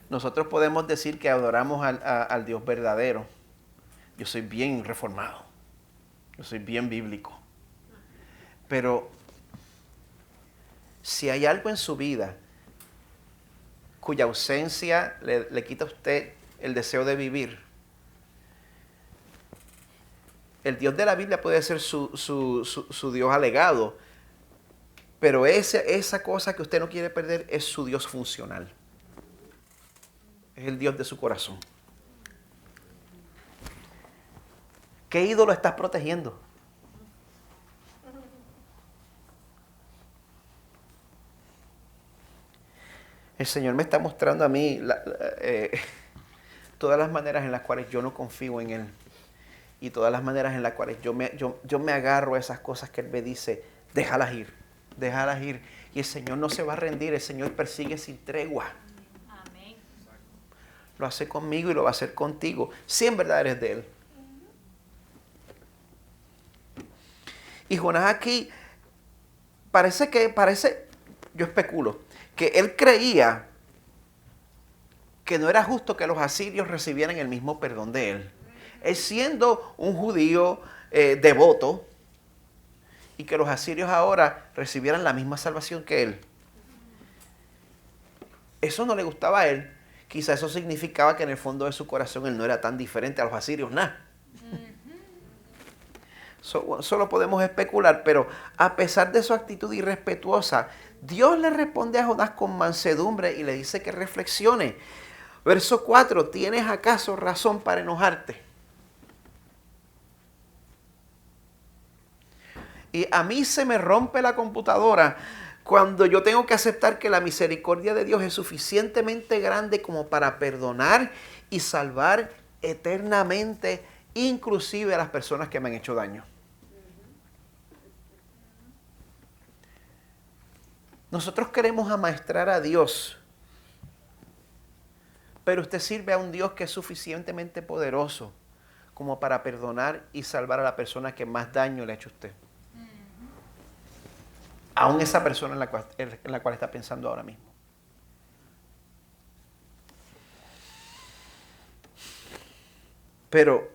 Nosotros podemos decir que adoramos al Dios verdadero. Yo soy bien reformado. Yo soy bien bíblico. Pero si hay algo en su vida cuya ausencia le quita a usted el deseo de vivir, el Dios de la Biblia puede ser su Dios alegado, pero esa cosa que usted no quiere perder es su Dios funcional. Es el Dios de su corazón. ¿Qué ídolo estás protegiendo? El Señor me está mostrando a mí todas las maneras en las cuales yo no confío en Él. Y todas las maneras en las cuales yo me agarro a esas cosas que Él me dice, déjalas ir, déjalas ir. Y el Señor no se va a rendir, el Señor persigue sin tregua. Amén. Lo hace conmigo y lo va a hacer contigo, si en verdad eres de Él. Y Jonás aquí, yo especulo, que él creía que no era justo que los asirios recibieran el mismo perdón de él. Él siendo un judío devoto, y que los asirios ahora recibieran la misma salvación que él. Eso no le gustaba a él. Quizá eso significaba que en el fondo de su corazón él no era tan diferente a los asirios, nada. Solo podemos especular, pero a pesar de su actitud irrespetuosa, Dios le responde a Jonás con mansedumbre y le dice que reflexione. Verso 4, ¿tienes acaso razón para enojarte? Y a mí se me rompe la computadora cuando yo tengo que aceptar que la misericordia de Dios es suficientemente grande como para perdonar y salvar eternamente, inclusive a las personas que me han hecho daño. Nosotros queremos amaestrar a Dios, pero usted sirve a un Dios que es suficientemente poderoso como para perdonar y salvar a la persona que más daño le ha hecho a usted. Aún esa persona en la cual está pensando ahora mismo. Pero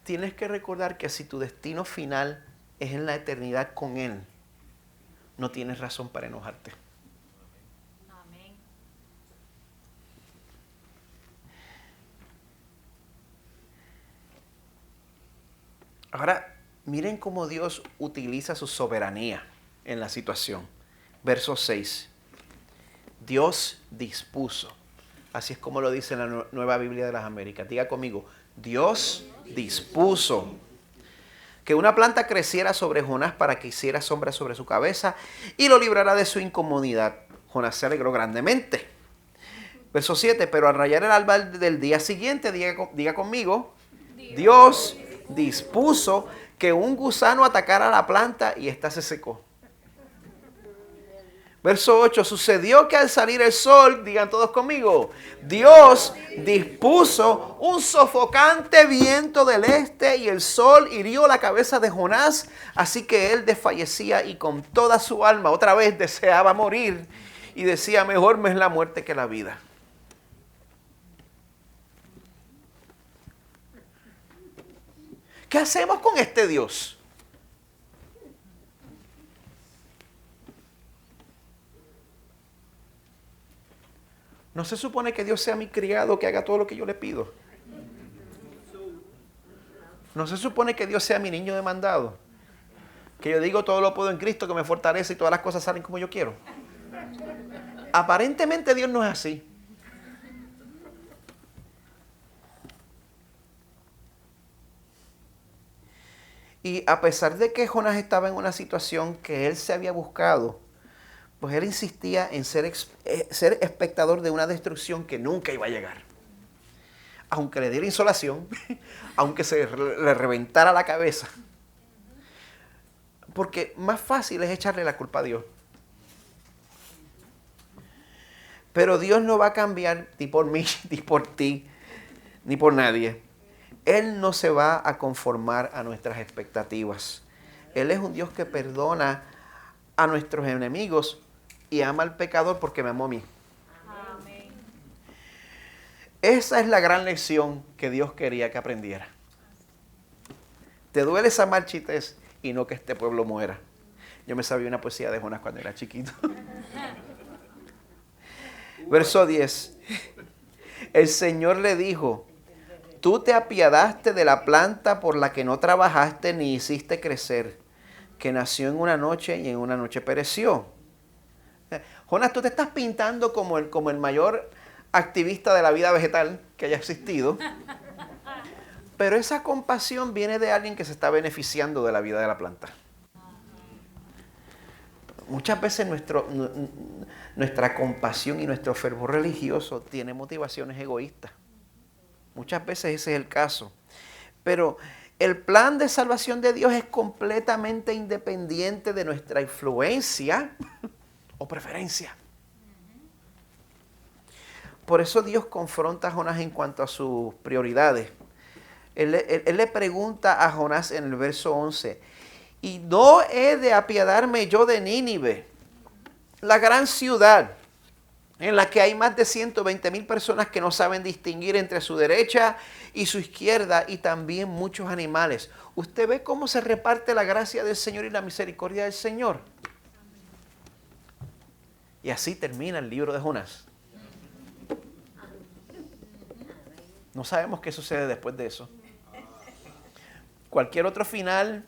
tienes que recordar que si tu destino final es en la eternidad con Él, no tienes razón para enojarte. Amén. Ahora, miren cómo Dios utiliza su soberanía en la situación. Verso 6. Dios dispuso. Así es como lo dice en la Nueva Biblia de las Américas. Diga conmigo, Dios dispuso que una planta creciera sobre Jonás para que hiciera sombra sobre su cabeza y lo librara de su incomodidad. Jonás se alegró grandemente. Verso 7, pero al rayar el alba del día siguiente, diga conmigo, Dios dispuso que un gusano atacara la planta y ésta se secó. Verso 8, sucedió que al salir el sol, digan todos conmigo, Dios dispuso un sofocante viento del este y el sol hirió la cabeza de Jonás, así que él desfallecía y con toda su alma otra vez deseaba morir y decía, mejor me es la muerte que la vida. ¿Qué hacemos con este Dios? ¿No se supone que Dios sea mi criado que haga todo lo que yo le pido? ¿No se supone que Dios sea mi niño demandado? Que yo digo todo lo puedo en Cristo que me fortalece y todas las cosas salen como yo quiero. Aparentemente Dios no es así. Y a pesar de que Jonás estaba en una situación que él se había buscado, pues él insistía en ser espectador de una destrucción que nunca iba a llegar. Aunque le diera insolación, aunque se le reventara la cabeza. Porque más fácil es echarle la culpa a Dios. Pero Dios no va a cambiar ni por mí, ni por ti, ni por nadie. Él no se va a conformar a nuestras expectativas. Él es un Dios que perdona a nuestros enemigos y ama al pecador porque me amó a mí. Amén. Esa es la gran lección que Dios quería que aprendiera. Te duele esa marchitez y no que este pueblo muera. Yo me sabía una poesía de Jonás cuando era chiquito. Verso 10. El Señor le dijo, tú te apiadaste de la planta por la que no trabajaste ni hiciste crecer, que nació en una noche y en una noche pereció. Jonás, tú te estás pintando como el mayor activista de la vida vegetal que haya existido, pero esa compasión viene de alguien que se está beneficiando de la vida de la planta. Muchas veces nuestra compasión y nuestro fervor religioso tiene motivaciones egoístas. Muchas veces ese es el caso. Pero el plan de salvación de Dios es completamente independiente de nuestra influencia o preferencia. Por eso Dios confronta a Jonás en cuanto a sus prioridades. Él le pregunta a Jonás en el verso 11, ¿y no he de apiadarme yo de Nínive, la gran ciudad en la que hay más de 120,000 personas que no saben distinguir entre su derecha y su izquierda y también muchos animales? ¿Usted ve cómo se reparte la gracia del Señor y la misericordia del Señor? Y así termina el libro de Jonás. No sabemos qué sucede después de eso. Cualquier otro final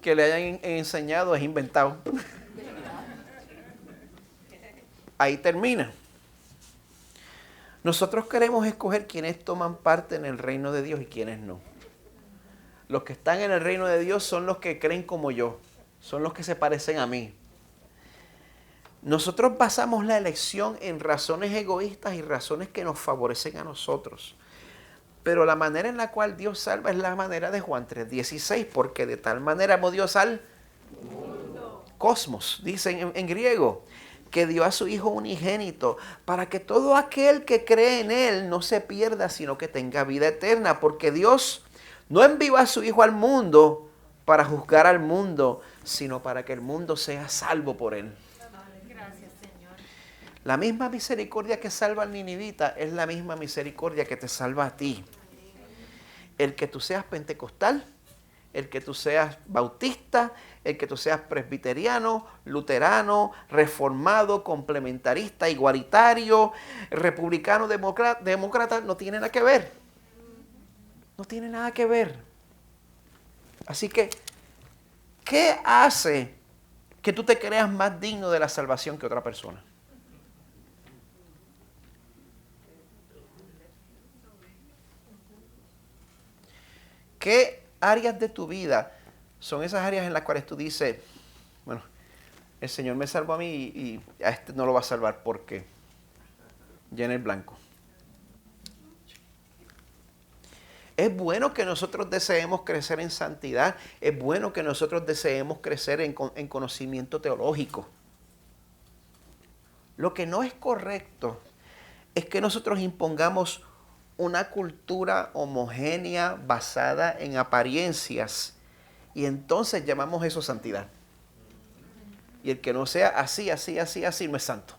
que le hayan enseñado es inventado. Ahí termina. Nosotros queremos escoger quiénes toman parte en el reino de Dios y quiénes no. Los que están en el reino de Dios son los que creen como yo, son los que se parecen a mí. Nosotros basamos la elección en razones egoístas y razones que nos favorecen a nosotros. Pero la manera en la cual Dios salva es la manera de Juan 3:16, porque de tal manera amó Dios al mundo. Cosmos, dicen en griego, que dio a su Hijo unigénito, para que todo aquel que cree en Él no se pierda, sino que tenga vida eterna, porque Dios no envió a su Hijo al mundo para juzgar al mundo, sino para que el mundo sea salvo por Él. Gracias, Señor. La misma misericordia que salva al ninivita es la misma misericordia que te salva a ti. El que tú seas pentecostal, el que tú seas bautista, el que tú seas presbiteriano, luterano, reformado, complementarista, igualitario, republicano, demócrata, no tiene nada que ver. No tiene nada que ver. Así que, ¿qué hace que tú te creas más digno de la salvación que otra persona? ¿Qué áreas de tu vida son esas áreas en las cuales tú dices, bueno, el Señor me salvó a mí y a este no lo va a salvar porque llena el blanco? Es bueno que nosotros deseemos crecer en santidad, es bueno que nosotros deseemos crecer en conocimiento teológico. Lo que no es correcto es que nosotros impongamos una cultura homogénea basada en apariencias y entonces llamamos eso santidad. Y el que no sea así no es santo.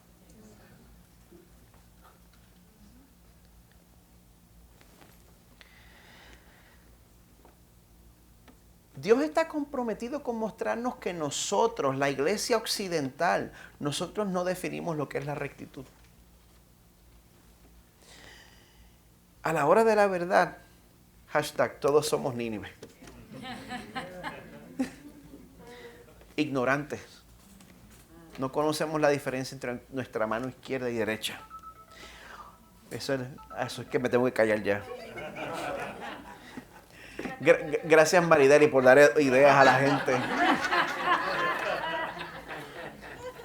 Dios está comprometido con mostrarnos que nosotros, la iglesia occidental, nosotros no definimos lo que es la rectitud. A la hora de la verdad, hashtag, todos somos Nínive. Ignorantes. No conocemos la diferencia entre nuestra mano izquierda y derecha. Eso es que me tengo que callar ya. Gracias, Marideli, por dar ideas a la gente.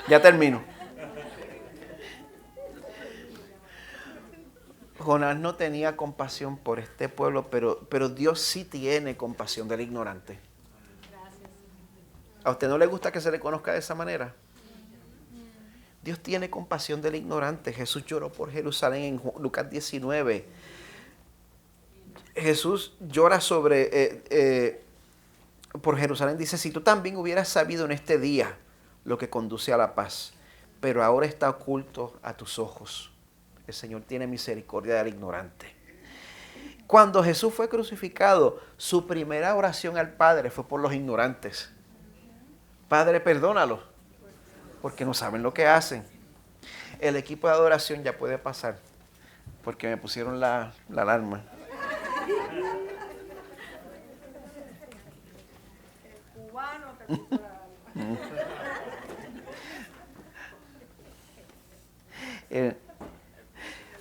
Ya termino. Jonás no tenía compasión por este pueblo, pero Dios sí tiene compasión del ignorante. ¿A usted no le gusta que se le conozca de esa manera? Dios tiene compasión del ignorante. Jesús lloró por Jerusalén en Lucas 19. Jesús llora por Jerusalén. Dice, si tú también hubieras sabido en este día lo que conduce a la paz, pero ahora está oculto a tus ojos. El Señor tiene misericordia del ignorante. Cuando Jesús fue crucificado, su primera oración al Padre fue por los ignorantes. Padre, perdónalos, porque no saben lo que hacen. El equipo de adoración ya puede pasar, porque me pusieron la alarma.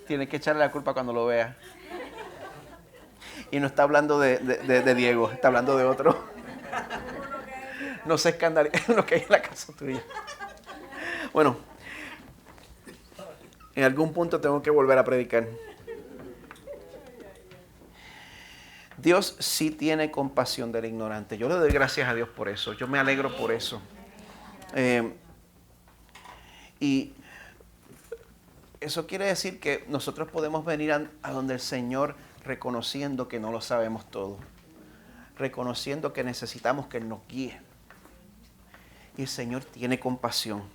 Tiene que echarle la culpa cuando lo vea. Y no está hablando de Diego, está hablando de otro. No se escandalice lo que hay en la casa tuya. Bueno, en algún punto tengo que volver a predicar. Dios sí tiene compasión del ignorante. Yo le doy gracias a Dios por eso. Yo me alegro por eso. Y eso quiere decir que nosotros podemos venir a donde el Señor reconociendo que no lo sabemos todo. Reconociendo que necesitamos que Él nos guíe. Y el Señor tiene compasión.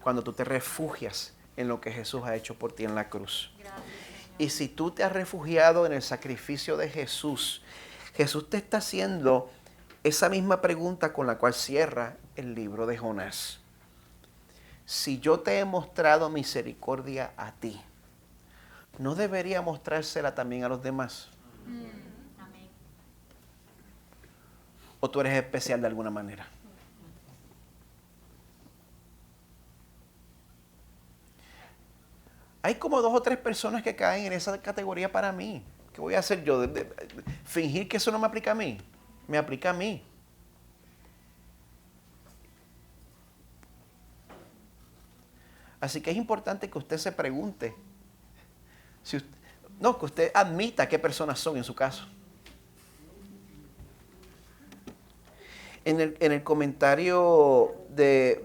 Cuando tú te refugias en lo que Jesús ha hecho por ti en la cruz. Y si tú te has refugiado en el sacrificio de Jesús, Jesús te está haciendo esa misma pregunta con la cual cierra el libro de Jonás. Si yo te he mostrado misericordia a ti, ¿no debería mostrársela también a los demás? Amén. ¿O tú eres especial de alguna manera? Hay como 2 o 3 personas que caen en esa categoría para mí. ¿Qué voy a hacer yo? ¿Fingir que eso no me aplica a mí? Me aplica a mí. Así que es importante que usted se pregunte. Que usted admita qué personas son en su caso. En el comentario que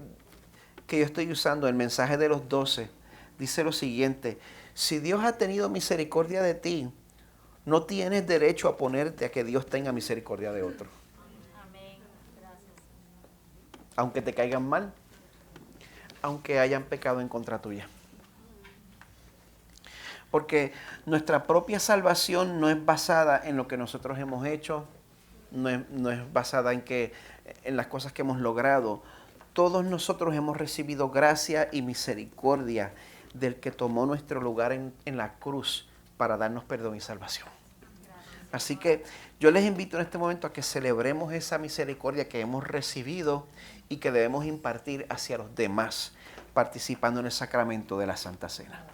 yo estoy usando, el mensaje de los 12, dice lo siguiente: si Dios ha tenido misericordia de ti, no tienes derecho a ponerte a que Dios tenga misericordia de otro. Amén. Gracias. Aunque te caigan mal, aunque hayan pecado en contra tuya. Porque nuestra propia salvación no es basada en lo que nosotros hemos hecho, no es basada en las cosas que hemos logrado. Todos nosotros hemos recibido gracia y misericordia del que tomó nuestro lugar en la cruz para darnos perdón y salvación. Así que yo les invito en este momento a que celebremos esa misericordia que hemos recibido y que debemos impartir hacia los demás, participando en el sacramento de la Santa Cena.